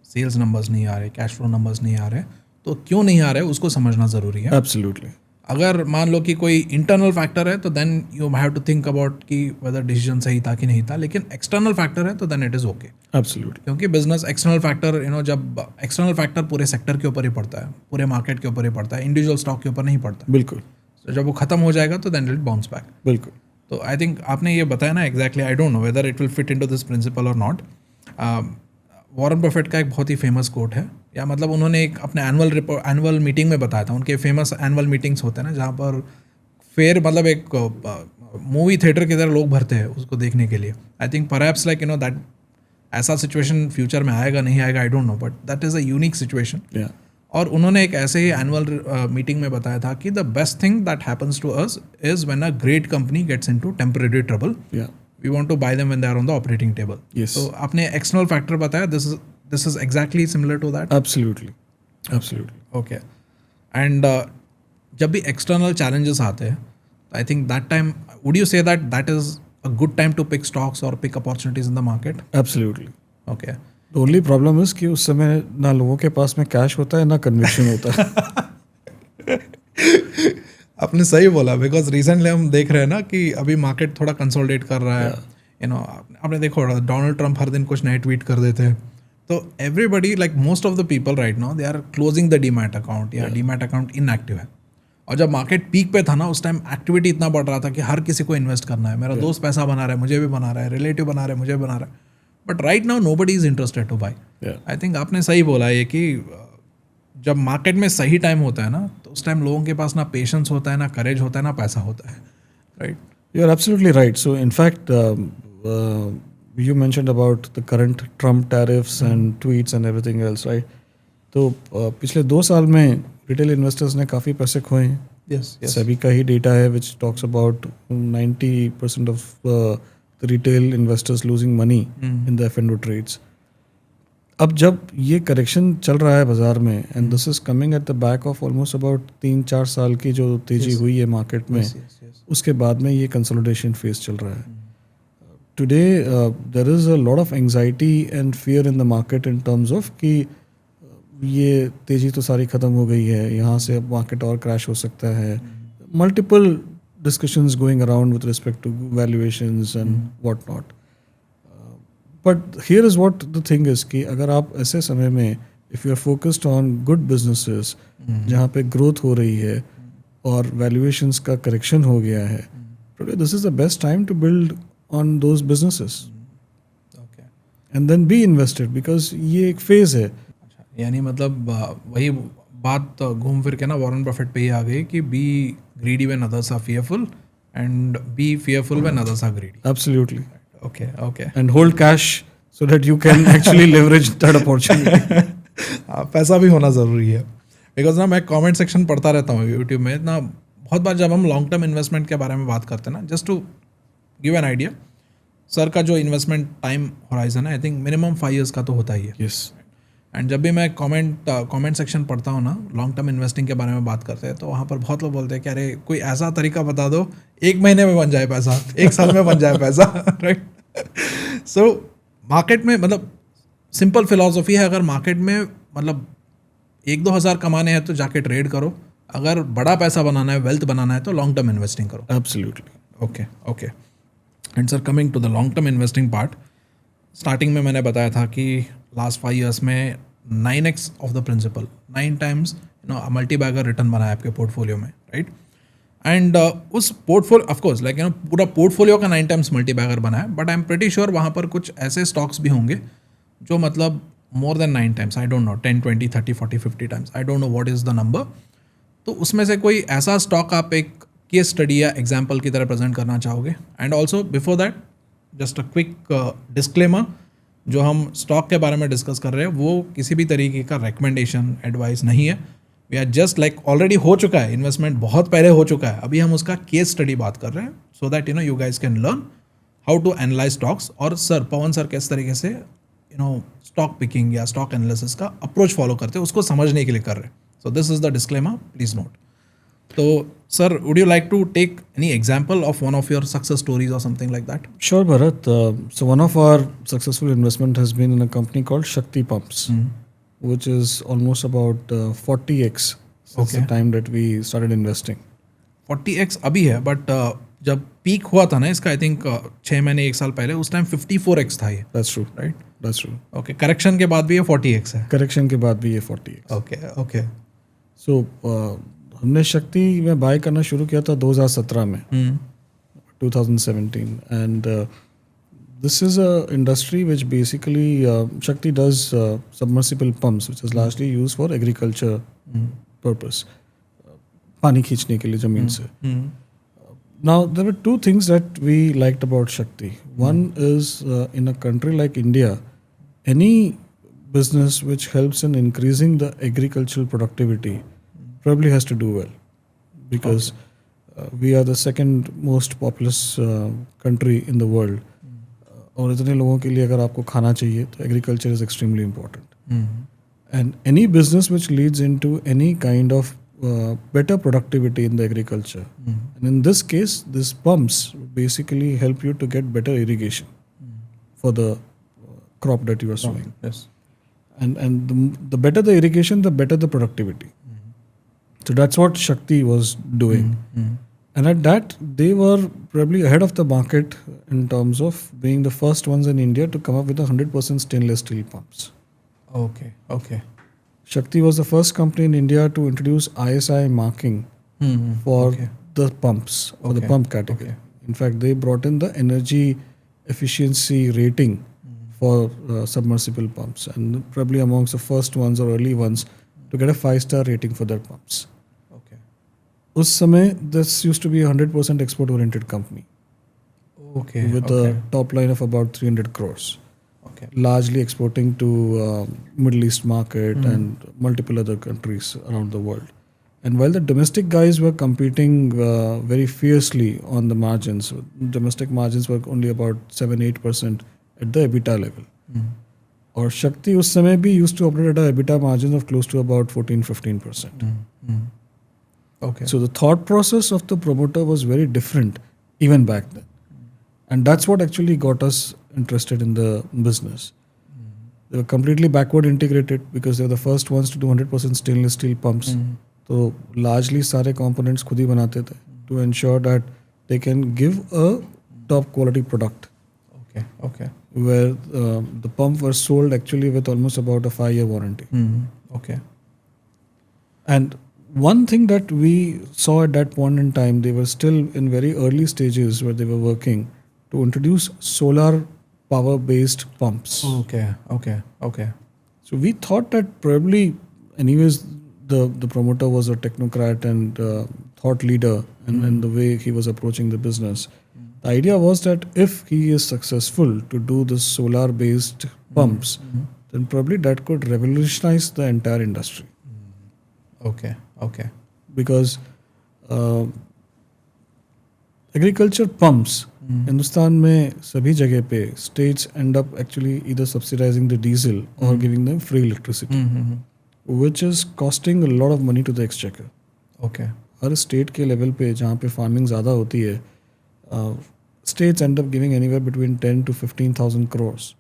सेल्स नंबर्स नहीं आ रहे, कैश फ्लो नंबर्स नहीं आ रहे, तो क्यों नहीं आ रहे उसको समझना ज़रूरी है. Absolutely. अगर मान लो कि कोई इंटरनल फैक्टर है तो then you have to think about कि वेदर डिसीजन सही था कि नहीं था, लेकिन एक्सटर्नल फैक्टर है तो then it is okay. Absolutely. क्योंकि बिजनेस एक्सटर्नल फैक्टर जब एक्सटर्नल फैक्टर पूरे सेक्टर के ऊपर ही पड़ता है, पूरे मार्केट के ऊपर ही पड़ता है, इंडिविजुअल स्टॉक के ऊपर नहीं पड़ता. बिल्कुल. तो जब वो खत्म हो जाएगा तो देन इट बाउंस बैक. बिल्कुल. तो आई थिंक आपने ये बताया ना exactly, I don't know whether it will fit into this principle और नॉट. वॉरेन बफेट का एक बहुत ही फेमस कोट है, या मतलब उन्होंने एक अपने एनुअल मीटिंग में बताया था. उनके फेमस एनुअल मीटिंग्स होते हैं ना जहाँ पर फेयर मतलब एक मूवी थिएटर की तरह लोग भरते हैं उसको देखने के लिए. I think perhaps like that ऐसा सिचुएशन फ्यूचर में आएगा नहीं आएगा आई don't no, but that is a unique situation. और उन्होंने एक ऐसे ही एनुअल मीटिंग में बताया था कि the best thing that happens to us is when a great company gets into temporary trouble. We want to buy them when they are on the operating table. Yes. So आपने external factor बताया, this is exactly similar to that. Absolutely. Okay. And जब भी external challenges आते हैं, I think that time, would you say that is a good time to pick stocks or pick opportunities in the market? Absolutely. Okay. The only problem is कि उस समय ना लोगों के पास में कैश होता है ना कन्विक्शन होता है. आपने सही बोला, बिकॉज रिसेंटली हम देख रहे हैं ना कि अभी मार्केट थोड़ा कंसोलिडेट कर रहा है. आपने देखा होगा डोनाल्ड ट्रंप हर दिन कुछ नए ट्वीट कर देते हैं, तो everybody like most of the people right now they are closing the demat account या डीमैट अकाउंट इनएक्टिव है। और जब मार्केट पीक पे था ना, उस टाइम एक्टिविटी इतना बढ़ रहा था कि हर किसी को इन्वेस्ट करना है, मेरा दोस्त पैसा बना रहा है, मुझे भी बना रहा है, रिलेटिव बना रहा है, मुझे बना रहा है, but right now nobody is interested two by. I think आपने सही बोला है कि जब मार्केट में सही टाइम होता है ना, तो उस टाइम लोगों के पास ना पेशेंस होता है, ना करेज होता है, ना पैसा होता है, right? You're absolutely right. So, in fact, you mentioned about the current Trump tariffs and tweets and everything else, right? तो पिछले 2 साल में रिटेल इन्वेस्टर्स ने काफ़ी पैसे खोए हैं। Yes, yes. सेबी का ही डेटा है which talks about 90% of the retail investors losing money in the F&O trades. अब जब ये करेक्शन चल रहा है बाजार में and this is coming at the back of almost about 3-4 साल की जो तेजी हुई है मार्केट में, उसके बाद में ये कंसोलिडेशन फेज चल रहा है। Today there is a lot of anxiety and fear in the market in terms of कि ये तेजी तो सारी ख़त्म हो गई है, यहाँ से अब मार्केट और क्रैश हो सकता है। Multiple discussions going around with respect to valuations and what not. But here is what the thing is कि अगर आप ऐसे समय में if you are focused on good businesses जहाँ पे ग्रोथ हो रही है और वैल्यूएशंस का करेक्शन हो गया है, today this is the best time to build on those businesses and then be invested because ये एक फेज़ है। यानी मतलब वही बात घूम फिर के ना वॉरेन बफेट पे ही आ गई कि be greedy when others are fearful and be fearful when others are greedy. Absolutely. Okay, okay. And hold cash so that you can actually leverage that opportunity. पैसा भी होना ज़रूरी है, बिकॉज ना मैं कमेंट सेक्शन पढ़ता रहता हूँ यूट्यूब में ना, बहुत बार जब हम लॉन्ग टर्म इन्वेस्टमेंट के बारे में बात करते हैं ना, just to give an idea, sir का जो इन्वेस्टमेंट टाइम होराइजन है आई थिंक मिनिमम 5 years का तो होता ही है। Yes. एंड जब भी मैं कमेंट सेक्शन पढ़ता हूँ ना, लॉन्ग टर्म इन्वेस्टिंग के बारे में बात करते हैं, तो वहाँ पर बहुत लोग बोलते हैं कि अरे कोई ऐसा तरीका बता दो 1 महीने में बन जाए पैसा, 1 साल में बन जाए पैसा, राइट? सो मार्केट में मतलब सिंपल फिलॉसफी है, अगर मार्केट में मतलब 1-2 हज़ार कमाने हैं तो जाके ट्रेड करो, अगर बड़ा पैसा बनाना है, वेल्थ बनाना है तो लॉन्ग टर्म इन्वेस्टिंग करो। Absolutely. Okay okay. And sir coming to the long term investing part, starting में मैंने बताया था कि लास्ट 5 years में 9x of the principal, 9 times multi bagger return बना है आपके पोर्टफोलियो में, राइट? एंड उस पोर्टफोलियो ऑफकोर्स लाइक पूरा पोर्टफोलियो का 9 times मल्टी बैगर बना है, but I am pretty sure वहाँ पर कुछ ऐसे स्टॉक्स भी होंगे जो मतलब more than 9 times, I don't know 10, 20, 30, 40, 50 times, I don't know what is the number. तो उसमें से कोई ऐसा स्टॉक आप एक केस स्टडी या एग्जाम्पल की तरह प्रेजेंट करना चाहोगे? And also before that just a quick disclaimer, जो हम स्टॉक के बारे में डिस्कस कर रहे हैं वो किसी भी तरीके का रिकमेंडेशन एडवाइस नहीं है। We are just like already हो चुका है इन्वेस्टमेंट, बहुत पहले हो चुका है, अभी हम उसका केस स्टडी बात कर रहे हैं, so that you guys can learn how to analyse stocks. और सर पवन सर किस तरीके से स्टॉक पिकिंग या स्टॉक एनालिसिस का अप्रोच फॉलो करते हैं उसको समझने के लिए कर रहे हैं। So this is the disclaimer, please note. तो sir would you like to take any example of one of your success stories और something like that? Sure, Bharat. So one of our successful investment has been in a company called Shakti Pumps, which is almost about 40x since the time that we started investing. 40x अभी है, but जब peak हुआ था ना इसका I think 6 महीने 1 साल पहले, उस टाइम 54x था ये। That's true. Right? That's true. Okay, correction के बाद भी ये 40x है। करेक्शन के बाद भी ये 40x. Okay okay. So हमने शक्ति में बाय करना शुरू किया था 2017 में, 2017, and this is a industry which basically Shakti does submersible pumps, which is largely used for agriculture purpose, पानी खींचने के लिए जमीन से. Now there were 2 things that we liked about Shakti. One is in a country like India, any business which helps in increasing the agricultural productivity probably has to do well, because we are the second most populous country in the world. और इतने लोगों के लिए अगर आपको खाना चाहिए तो agriculture is extremely important. And any business which leads into any kind of better productivity in the agriculture. And in this case, these pumps basically help you to get better irrigation for the crop that you are sowing. Yes. And the better the irrigation, the better the productivity. So that's what Shakti was doing. And at that, they were probably ahead of the market in terms of being the first ones in India to come up with 100% stainless steel pumps. Okay, okay. Shakti was the first company in India to introduce ISI marking for Okay. the pumps or the Okay, pump category. okay. In fact, they brought in the energy efficiency rating for submersible pumps, and probably amongst the first ones or early ones to get a 5-star rating for their pumps. Okay. उस समय this used to be a 100% export oriented company Okay. with Okay. a top line of about 300 crores, Okay. largely exporting to Middle East market and multiple other countries around the world. And while the domestic guys were competing very fiercely on the margins, domestic margins were only about 7-8% at the EBITDA level. Or Shakti उस समय भी used to operate at a EBITDA margin of close to about 14-15%. Okay. So the thought process of the promoter was very different even back then. And that's what actually got us interested in the business. They were completely backward integrated because they were the first ones to do 100% stainless steel pumps. So largely सारे components खुद ही बनाते थे to ensure that they can give a top quality product Okay. Okay. where the pump was sold actually with almost about a 5-year warranty. Okay. And one thing that we saw at that point in time, they were still in very early stages where they were working to introduce solar power based pumps. Okay. Okay. Okay. So we thought that probably, anyways, the promoter was a technocrat and thought leader in the way he was approaching the business. The idea was that if he is successful to do the solar based pumps, then probably that could revolutionize the entire industry. Okay. Okay. Because agriculture pumps Hindustan में सभी जगह पे states end up actually either subsidising the diesel और giving them free electricity which is costing a lot of money to the exchequer. Okay. हर state के level पे जहाँ पे फार्मिंग ज़्यादा होती है, states end up giving anywhere between 10 to 15,000 crores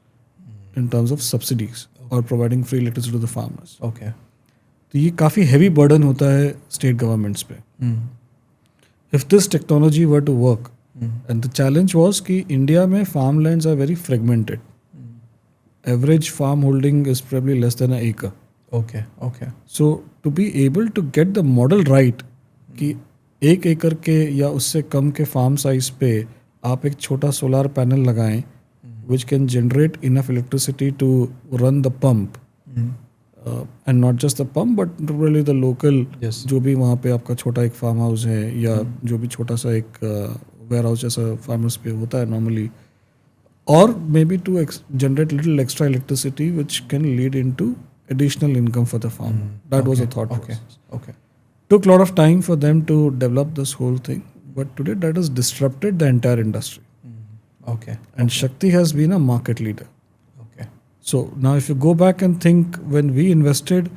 in terms of subsidies or providing free electricity to the farmers. Okay. तो ये काफ़ी हैवी बर्डन होता है स्टेट गवर्नमेंट्स पे. If this technology were to work, and the challenge was कि India में farm lands are very fragmented. Average farm holding is probably less than an acre. Okay. Okay. So to be able to get the model right कि 1 एकड़ के या उससे कम के farm size पे आप एक छोटा solar panel लगाएं which can generate enough electricity to run the pump. And not just the pump but really the local जो भी वहाँ पे आपका छोटा एक फार्म हाउस है या जो भी छोटा सा एक वेयर हाउस जैसा फार्मर्स पे होता है नॉर्मली, और maybe to generate little extra electricity which can lead into additional income for the farm. That was a thought. Okay. Took a lot of time for them to develop this whole thing, but today that has disrupted the entire industry. Okay. And Shakti has been a market leader. Okay. So now if you go back and think, when we invested,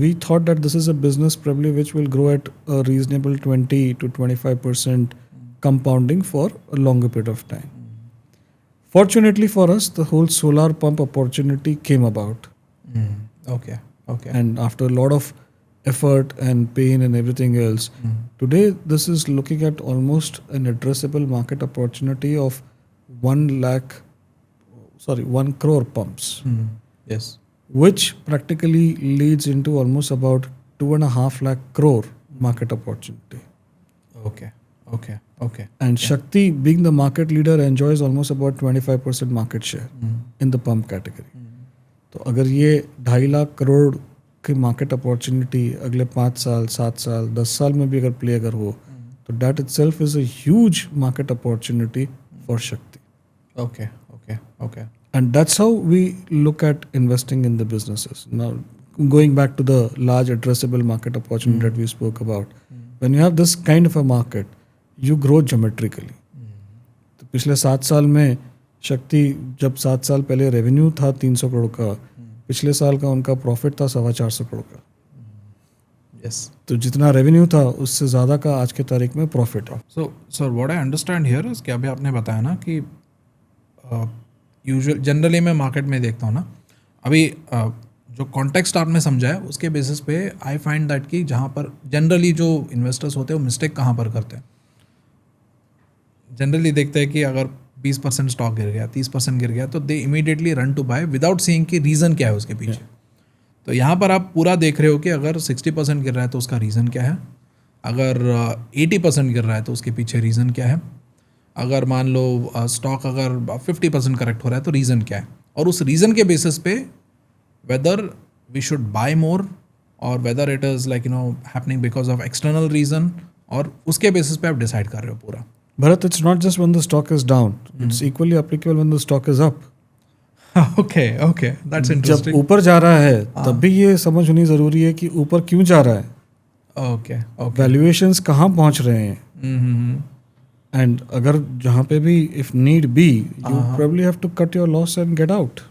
we thought that this is a business probably which will grow at a reasonable 20 to 25% compounding for a longer period of time. Fortunately for us, the whole solar pump opportunity came about. Okay. Okay. And after a lot of effort and pain and everything else, today this is looking at almost an addressable market opportunity of 1 crore pumps, Yes. which practically leads into almost about 2.5 lakh crore market opportunity. Okay. Okay. Okay. And Shakti, being the market leader, enjoys almost about 25% market share in the pump category. तो अगर ये 2.5 लाख करोड़ की market opportunity अगले 5 साल 7 साल 10 साल में भी अगर प्ले अगर हो, तो that itself is a huge market opportunity for शक्ति. Okay. Okay. Okay. And that's how we look at investing in the businesses. Now, going back to the large addressable market opportunity that we spoke about, when you have this kind of a market, you grow geometrically. तो पिछले 7 साल में शक्ति, जब 7 साल पहले revenue था 300 करोड़ का, पिछले साल का उनका प्रॉफिट था 450 करोड़ का. Yes. तो जितना रेवेन्यू था उससे ज़्यादा का आज के तारीख में प्रॉफिट है. So, sir, what I understand here is कि अभी आपने बताया ना कि यूजुअल जनरली मैं मार्केट में देखता हूँ ना, अभी जो कॉन्टेक्स्ट आपने समझा है उसके बेसिस पे आई फाइंड दैट कि जहाँ पर जनरली जो इन्वेस्टर्स होते हैं वो मिस्टेक कहाँ पर करते हैं. जनरली देखते हैं कि अगर 20% स्टॉक गिर गया, 30% गिर गया, तो they immediately run to buy without seeing कि रीज़न क्या है उसके पीछे। तो यहाँ पर आप पूरा देख रहे हो कि अगर 60% गिर रहा है तो उसका रीज़न क्या है, अगर 80% गिर रहा है तो उसके पीछे रीज़न क्या है, अगर मान लो स्टॉक अगर 50% करेक्ट हो रहा है तो रीज़न क्या है, और उस रीज़न के बेसिस पे वेदर वी शुड बाय मोर और whether it is like happening because of external reason, और उसके बेसिस पे आप डिसाइड कर रहे हो पूरा। Bharat, it's not just when the stock is down. It's equally applicable when the stock is up. Okay okay, that's जब interesting. ऊपर जा रहा है तब भी ये समझ होनी ज़रूरी है कि ऊपर क्यों जा रहा है, ओके ओके। वैल्यूएशंस कहाँ पहुँच रहे हैं, एंड अगर जहाँ पे भी if need be you probably have to cut your loss and get out,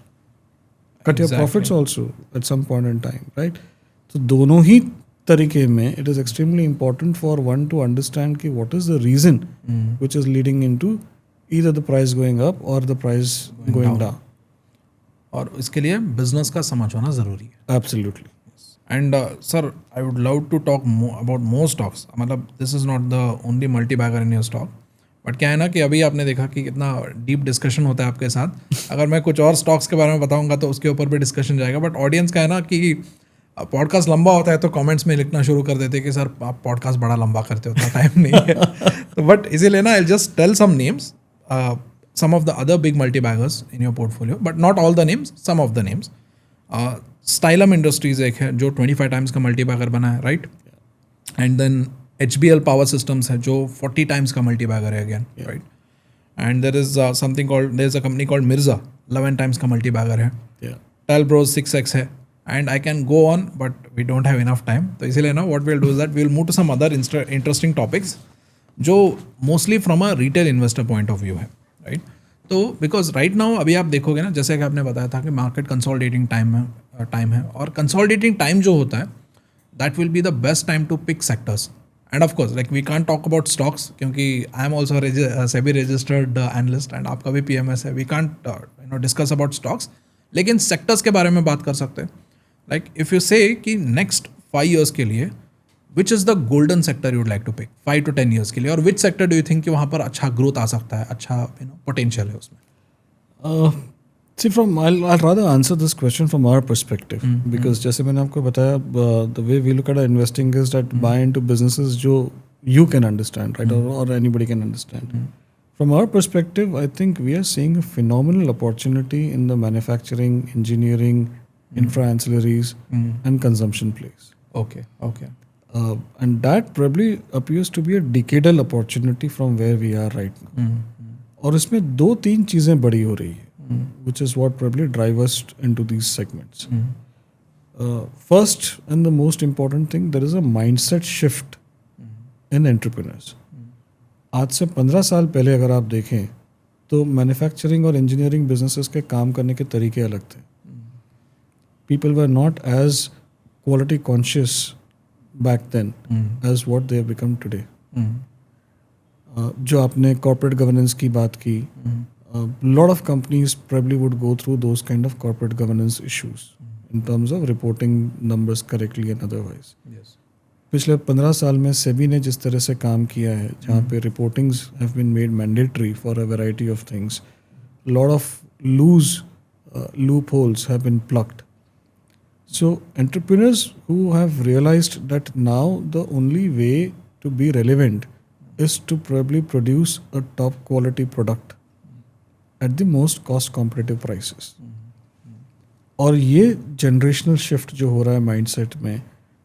cut your profits also at some point in time, right? तो दोनों ही तरीके में it is extremely important for one to understand कि what is the reason which is leading into either the price going up or the price going down. और इसके लिए business का समझ होना ज़रूरी है। Absolutely. And sir I would love to talk about more stocks, मतलब this is not the only multi bagger in your stock, but क्या है ना कि अभी आपने देखा कि कितना डीप डिस्कशन होता है आपके साथ। अगर मैं कुछ और स्टॉक्स के बारे में बताऊंगा तो उसके ऊपर भी डिस्कशन जाएगा, बट ऑडियंस का है ना कि पॉडकास्ट लंबा होता है तो कमेंट्स में लिखना शुरू कर देते हैं कि सर आप पॉडकास्ट बड़ा लंबा करते हो, उतना टाइम नहीं है। तो बट इसीलिए ना I just tell some names, some of the other big multi-baggers in your portfolio, but not all the names, some of the names. Stylum Industries एक है जो 25 times का multi-bagger बना है, right? And then HBL Power Systems है जो 40 times का multi-bagger है again, right? And there is there's a company called Mirza, 11 times का multi-bagger है. Talbros 6x है. And I can go on, but we don't have enough time. तो इसीलिए ना what we'll do is that we'll move to some other interesting topics जो mostly from a retail investor point of view है, right? तो because right now अभी आप देखोगे ना, जैसे कि आपने बताया था कि मार्केट कंसोलिडेटिंग टाइम है, और कंसोलिडेटिंग टाइम जो होता है that will be the best time to pick sectors. And of course like we can't talk about stocks क्योंकि I am also SEBI registered analyst and आपका भी PMS है, we can't discuss about stocks, लेकिन sectors के बारे में बात कर सकते हैं। लाइक इफ़ यू से कि नेक्स्ट 5 years के लिए which is the golden sector you would like to pick 5 to 10 years के लिए, और which sector do you think कि वहाँ पर अच्छा ग्रोथ आ सकता है, अच्छा पोटेंशियल है उसमें? See, I'll rather answer this question from our perspective, because जैसे मैंने आपको बताया, the way we look at our investing is that buy into businesses जो you can understand, right, or anybody can understand. From our perspective, I think we are seeing a phenomenal opportunity in the manufacturing, engineering, infra ancillaries, and consumption plays. Okay. And that probably appears to be a decadal opportunity from where we are right now. और इसमें 2-3 चीज़ें बड़ी हो रही है, which is what probably drive us into these segments. First and the most important thing, there is a mindset shift in entrepreneurs. आज से 15 साल पहले अगर आप देखें तो मैन्युफैक्चरिंग और इंजीनियरिंग बिजनेसेस के काम करने के तरीके अलग थे. People were not as quality conscious back then as what they have become today. जो आपने corporate governance की बात की, lot of companies probably would go through those kind of corporate governance issues in terms of reporting numbers correctly and otherwise. Yes. पिछले 15 साल में सेबी ने जिस तरह से काम किया है, जहाँ पे reportings have been made mandatory for a variety of things, lot of loopholes have been plugged. So entrepreneurs who have realized that now the only way to be relevant is to probably produce a top quality product at the most cost competitive prices. और ये generational shift जो हो रहा है mindset में,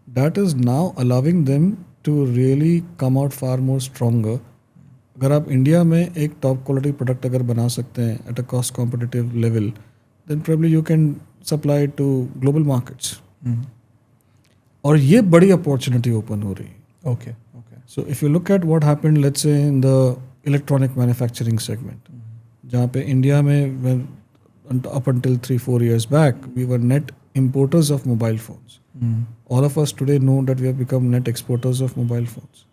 that is now allowing them to really come out far more stronger. अगर आप India में एक top quality product अगर बना सकते हैं at a cost competitive level, then probably you can supply it to global markets. और ये बड़ी अपॉर्चुनिटी ओपन हो रही है. Okay. So if you look at what happened, let's say in the electronic manufacturing segment, जहाँ पे India में up until 3-4 years back, we were net importers of mobile phones. All of us today know that we have become net exporters of mobile phones.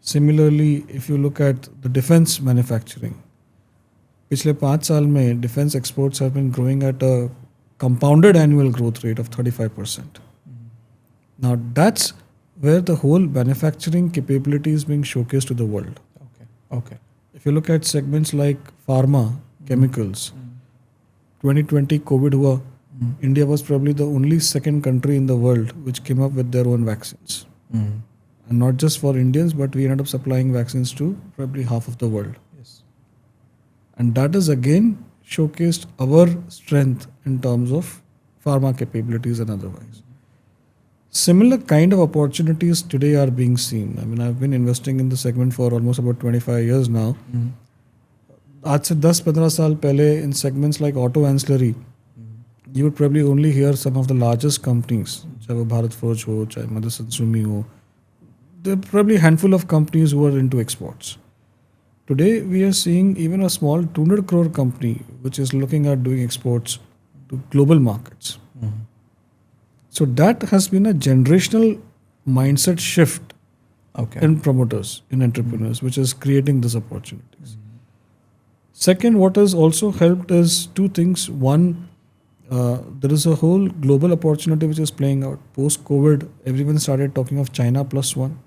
Similarly, if you look at the defense manufacturing, पिछले 5 साल में defense exports have been growing at a compounded annual growth rate of 35%. Now that's where the whole manufacturing capability is being showcased to the world. Okay. if you look at segments like pharma, chemicals, 2020 COVID हुआ, India was probably the only second country in the world which came up with their own vaccines. And not just for Indians, but we ended up supplying vaccines to probably half of the world. Yes. And that is again showcased our strength in terms of pharma capabilities and otherwise. Similar kind of opportunities today are being seen. I mean, I've been investing in the segment for almost about 25 years now. आज से 10-15 साल पहले in segments like auto ancillary, you would probably only hear some of the largest companies, चाहे वो Bharat forge हो, चाहे Motherson Sumi हो. There are probably a handful of companies who are into exports. Today, we are seeing even a small 200 crore company which is looking at doing exports to global markets. So that has been a generational mindset shift in promoters, in entrepreneurs, which is creating these opportunities. Second, what has also helped is two things. One, there is a whole global opportunity which is playing out. Post-COVID, everyone started talking of China plus one.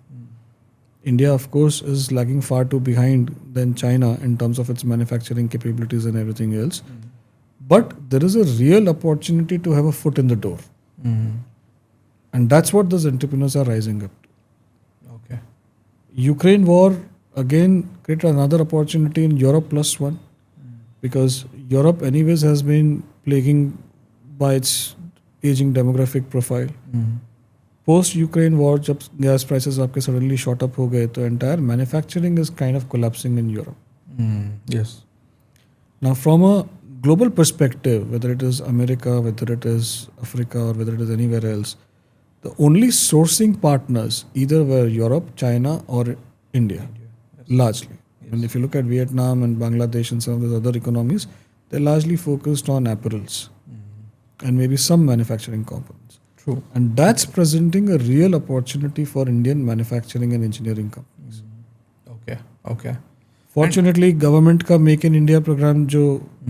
India, of course, is lagging far too behind than China in terms of its manufacturing capabilities and everything else. But there is a real opportunity to have a foot in the door. And that's what those entrepreneurs are rising up to. Okay. Ukraine war, again, created another opportunity in Europe plus one. Because Europe anyways has been plaguing by its aging demographic profile. Post-Ukraine war, जब gas prices आपके suddenly shot up हो गए, तो entire manufacturing is kind of collapsing in Europe. Yes. Now, from a global perspective, whether it is America, whether it is Africa, or whether it is anywhere else, the only sourcing partners either were Europe, China, or India, largely. Yes. And if you look at Vietnam and Bangladesh and some of those other economies, they're largely focused on apparels and maybe some manufacturing components. True. And that's presenting a real opportunity for Indian manufacturing and engineering companies. Okay. Fortunately, government का Make in India program जो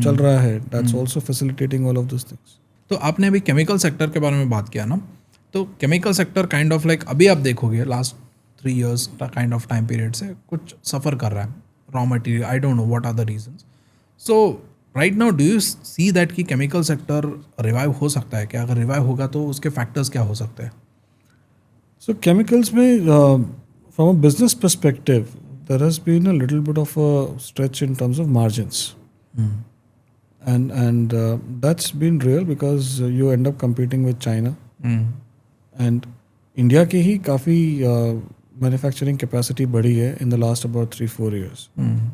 चल रहा है, that's also facilitating all of those things. तो आपने अभी chemical sector के बारे में बात किया ना, तो chemical sector kind of like अभी आप देखोगे last 3 years kind of time period से कुछ सफ़र कर रहा है raw material. I don't know what are the reasons. So right now do you see that कि केमिकल सेक्टर रिवाइव हो सकता है क्या? अगर रिवाइव होगा तो उसके फैक्टर्स क्या हो सकते हैं? So chemicals में from a business perspective, there has been a little bit of a stretch in terms of margins. And that's been real because you end up competing with China. And India की ही काफ़ी manufacturing capacity बढ़ी है in the last about 3-4 years.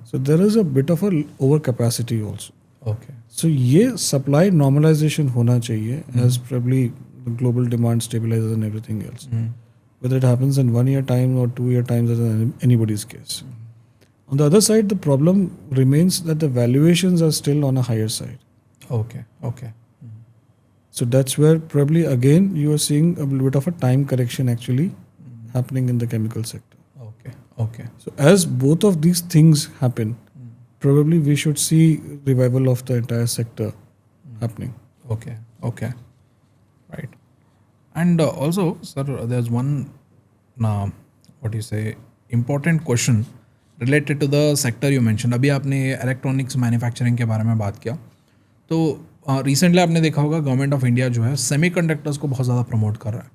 So there is a bit of a over capacity also. Okay. So ये supply normalization होना चाहिए as probably the global demand stabilizes and everything else. Whether it happens in 1 year time or 2 year time is in anybody's case. On the other side, the problem remains that the valuations are still on a higher side. Okay. So that's where probably again you are seeing a little bit of a time correction actually happening in the chemical sector. Okay. So as both of these things happen, probably we should see revival of the entire sector happening. Okay. Right. And also, sir, there's one, important question related to the sector you mentioned. अभी आपने electronics manufacturing के बारे में बात किया. तो recently आपने देखा होगा गवर्नमेंट ऑफ इंडिया जो है सेमीकंडक्टर्स को बहुत ज़्यादा प्रमोट कर रहा है.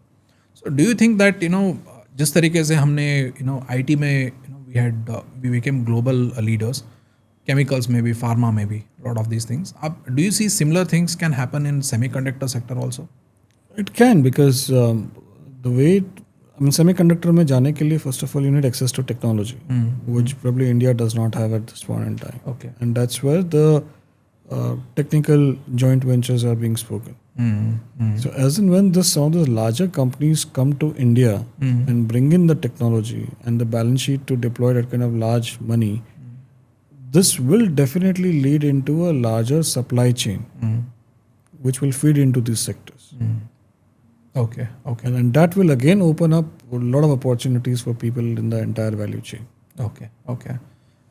So do you think that जिस तरीके से हमने आईटी में we became global leaders, chemicals maybe, pharma maybe, lot of these things. Do you see similar things can happen in semiconductor sector also? It can, because the way semiconductor में जाने के लिए first of all you need access to technology, which probably India does not have at this point in time. Okay. And that's where the technical joint ventures are being spoken. So as and when some of those larger companies come to India and bring in the technology and the balance sheet to deploy that kind of large money, this will definitely lead into a larger supply chain, which will feed into these sectors. Okay. And that will again open up a lot of opportunities for people in the entire value chain. Okay.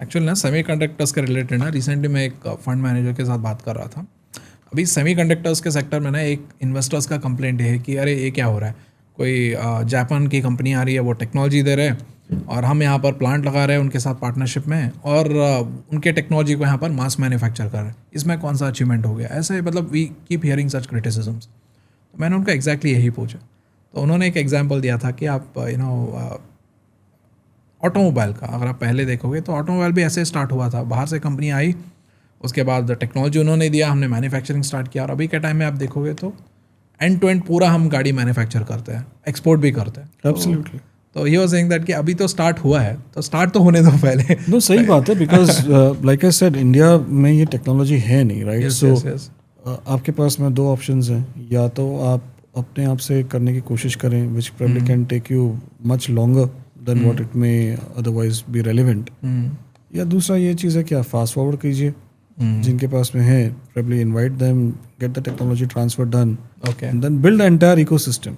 Actually ना semiconductors के related ना recently मैं एक fund manager के साथ बात कर रहा था. अभी सेमीकंडक्टर्स के सेक्टर में ना एक इन्वेस्टर्स का कंप्लेंट है कि अरे ये क्या हो रहा है, कोई जापान की कंपनी आ रही है, वो टेक्नोलॉजी दे रहे हैं और हम यहाँ पर प्लांट लगा रहे हैं उनके साथ पार्टनरशिप में, और उनके टेक्नोलॉजी को यहाँ पर मास मैन्युफैक्चर कर रहे हैं, इसमें कौन सा अचीवमेंट हो गया? ऐसे मतलब we keep hearing such criticisms. तो मैंने उनका एग्जैक्टली यही पूछा। तो उन्होंने एक एग्जाम्पल दिया था कि आप ऑटोमोबाइल का अगर आप पहले देखोगे तो ऑटोमोबाइल भी ऐसे स्टार्ट हुआ था, बाहर से कंपनी आई, उसके बाद टेक्नोलॉजी उन्होंने दिया, हमने मैन्युफैक्चरिंग स्टार्ट किया, और अभी के टाइम में आप देखोगे तो एंड टू एंड पूरा हम गाड़ी मैन्युफैक्चर करते हैं, एक्सपोर्ट भी करते हैं। एब्सोल्युटली। तो ही वाज सेइंग दैट कि अभी तो स्टार्ट हुआ है, तो स्टार्ट तो होने दो पहले। नो, सही बात है, because like I said, India में ये टेक्नोलॉजी है नहीं, राइट? Yes, सो yes, yes. आपके पास में दो ऑप्शंस हैं, या तो आप अपने आप से करने की कोशिश करें, which probably can take you much longer than what it may otherwise be relevant, या दूसरा ये चीज़ है कि आप फास्ट फॉरवर्ड कीजिए, जिनके पास में है, probably invite them, get the technology transfer done, Okay. And then build entire ecosystem.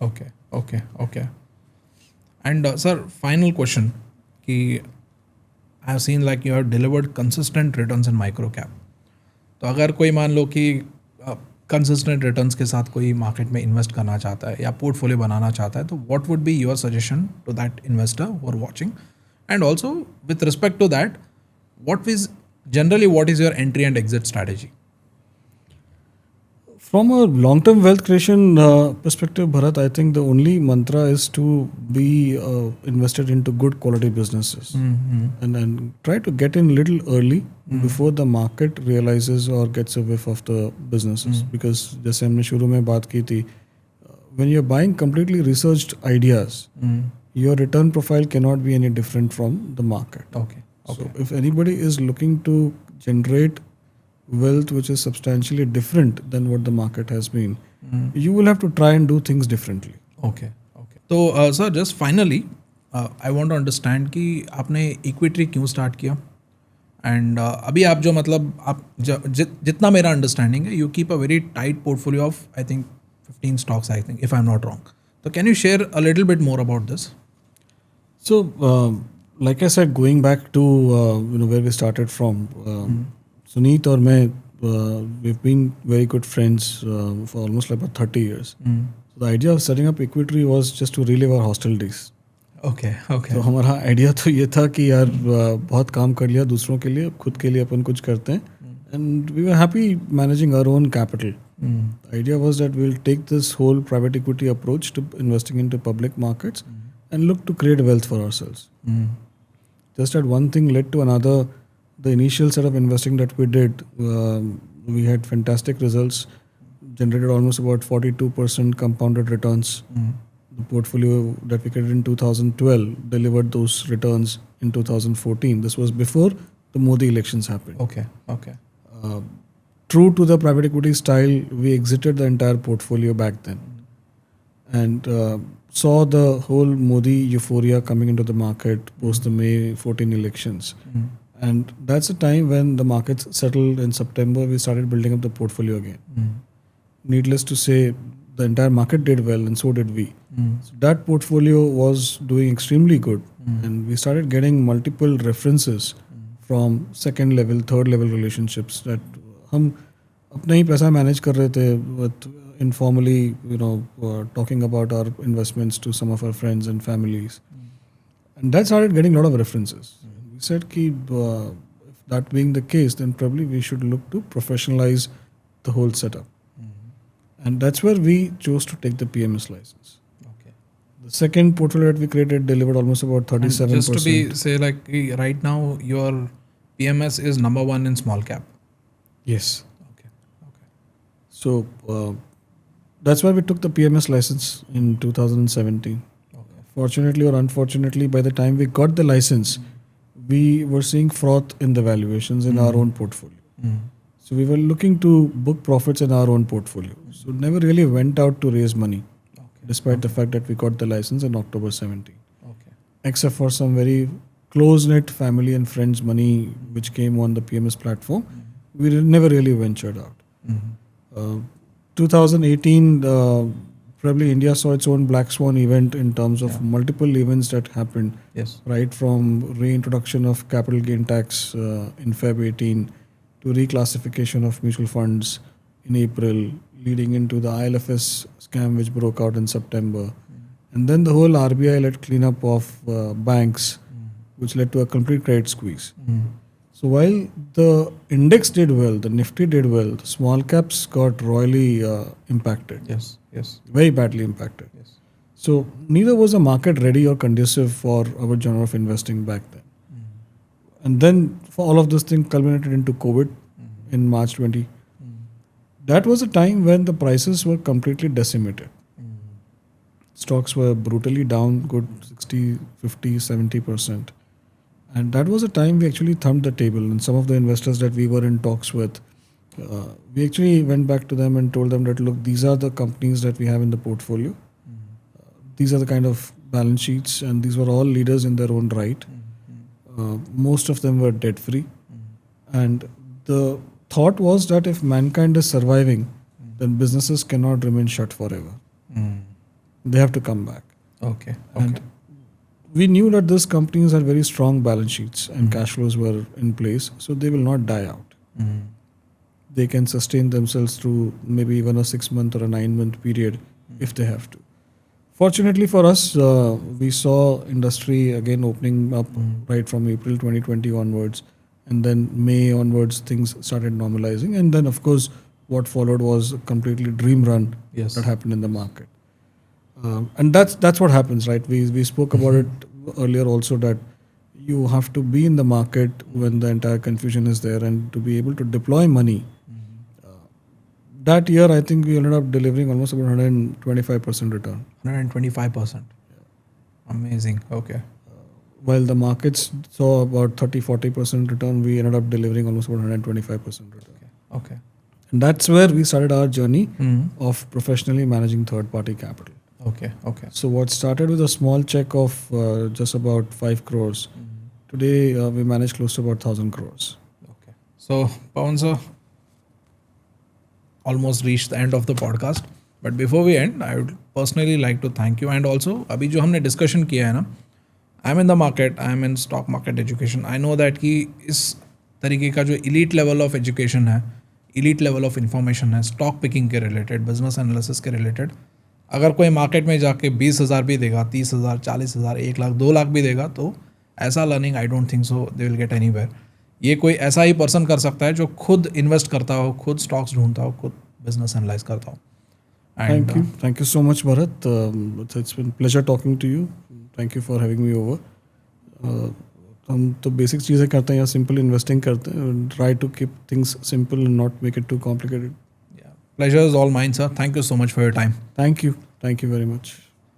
Okay. And sir, final question कि I have seen like you have delivered consistent returns in micro cap. तो अगर कोई मान लो कि consistent returns के साथ कोई market में इन्वेस्ट करना चाहता है या पोर्टफोलियो बनाना चाहता है, तो what would be your suggestion to that investor who are watching? And also with respect to that, what is your entry and exit strategy? From a long-term wealth creation perspective, Bharat, I think the only mantra is to be invested into good quality businesses, and try to get in little early before the market realizes or gets a whiff of the businesses. Because जैसे हमने शुरू में बात की थी, when you're buying completely researched ideas, your return profile cannot be any different from the market. Okay. So if anybody is looking to generate wealth which is substantially different than what the market has been, you will have to try and do things differently. Okay. तो sir just finally I want to understand कि आपने equity क्यों start किया, and अभी आप जो मतलब आप जितना मेरा अंडरस्टैंडिंग है, you keep a very tight portfolio of I think 15 stocks, I think, if I am not wrong. तो can you share a little bit more about this? So like I said, going back to where we started from, Suneet और मैं, we've been very good friends for almost like about 30 years. So the idea of setting up Equitree was just to relive our hostel days. Okay. तो हमारा idea तो ये था कि यार बहुत काम कर लिया दूसरों के लिए, खुद के लिए अपन कुछ करते हैं, and we were happy managing our own capital. The idea was that we'll take this whole private equity approach to investing into public markets and look to create wealth for ourselves. Just that one thing led to another. The initial set of investing that we did, we had fantastic results, generated almost about 42% compounded returns. The portfolio that we created in 2012 delivered those returns in 2014. This was before the Modi elections happened. Okay. True to the private equity style, we exited the entire portfolio back then, and saw the whole Modi euphoria coming into the market post the May 14 elections. And that's the time when the markets settled. In September, we started building up the portfolio again. Needless to say, the entire market did well, and so did we. So that portfolio was doing extremely good, and we started getting multiple references from second level, third level relationships that हम अपना ही पैसा manage कर रहे थे, with informally, talking about our investments to some of our friends and families, and that started getting a lot of references. We said कि if that being the case, then probably we should look to professionalize the whole setup. And that's where we chose to take the PMS license. Okay. The second portfolio that we created delivered almost about 37%. And just to be say like right now your PMS is number 1 in small cap. Yes. Okay. So that's why we took the PMS license in 2017. Okay. Fortunately or unfortunately, by the time we got the license, we were seeing froth in the valuations in our own portfolio. So we were looking to book profits in our own portfolio. So never really went out to raise money, despite the fact that we got the license in October 17. Okay. Except for some very close-knit family and friends money which came on the PMS platform, we never really ventured out. 2018, probably India saw its own black swan event in terms of multiple events that happened. Yes. Right from reintroduction of capital gain tax in Feb 18 to reclassification of mutual funds in April, leading into the ILFS scam which broke out in September, And then the whole RBI led cleanup of banks, which led to a complete credit squeeze. So while the index did well, the Nifty did well, the small caps got royally impacted, Yes. very badly impacted. Yes. So neither was the market ready or conducive for our genre of investing back then. And then for all of this thing culminated into COVID in March 20. That was a time when the prices were completely decimated. Stocks were brutally down, good 60, 50, 70%. And that was a time we actually thumped the table. And some of the investors that we were in talks with, we actually went back to them and told them that, look, these are the companies that we have in the portfolio. These are the kind of balance sheets, and these were all leaders in their own right. Most of them were debt free. And the thought was that if mankind is surviving, then businesses cannot remain shut forever. They have to come back. Okay. And we knew that these companies had very strong balance sheets and cash flows were in place, so they will not die out. They can sustain themselves through maybe even a 6-month or a 9-month period if they have to. Fortunately for us, we saw industry again opening up right from April 2020 onwards, and then May onwards things started normalizing, and then of course what followed was a completely dream run that happened in the market. And that's what happens, right? We spoke about it earlier also, that you have to be in the market when the entire confusion is there and to be able to deploy money. That year, I think we ended up delivering almost about 125% return. 125%. Amazing. Okay. While the markets saw about 30-40% return, we ended up delivering almost about 125% return. Okay. And that's where we started our journey of professionally managing third-party capital. Okay. So what started with a small check of just about 5 crores, today we manage close to about 1,000 crores. Okay. So, Pawan sir, almost reached the end of the podcast. But before we end, I would personally like to thank you. And also, अभी जो हमने discussion किया है ना, I'm in the market, I'm in stock market education. I know that कि इस तरीके का जो elite level of education है, elite level of information है, stock picking के related, business analysis के related, अगर कोई मार्केट में जाके 20,000 भी देगा, 30,000, 40,000, 1 लाख, 2 लाख भी देगा, तो ऐसा learning I don't think so they will get anywhere. ये कोई ऐसा ही पर्सन कर सकता है जो खुद इन्वेस्ट करता हो, खुद स्टॉक्स ढूंढता हो, खुद बिजनेस एनालाइज करता हो. Thank you so much, Bharat. It's been pleasure talking to you. Thank you for having me over. हम तो बेसिक चीज़ें करते हैं या सिंपल इन्वेस्टिंग करते हैं. Try to keep things simple and not make it too complicated. Pleasure is all mine, sir. Thank you so much for your time. Thank you very much.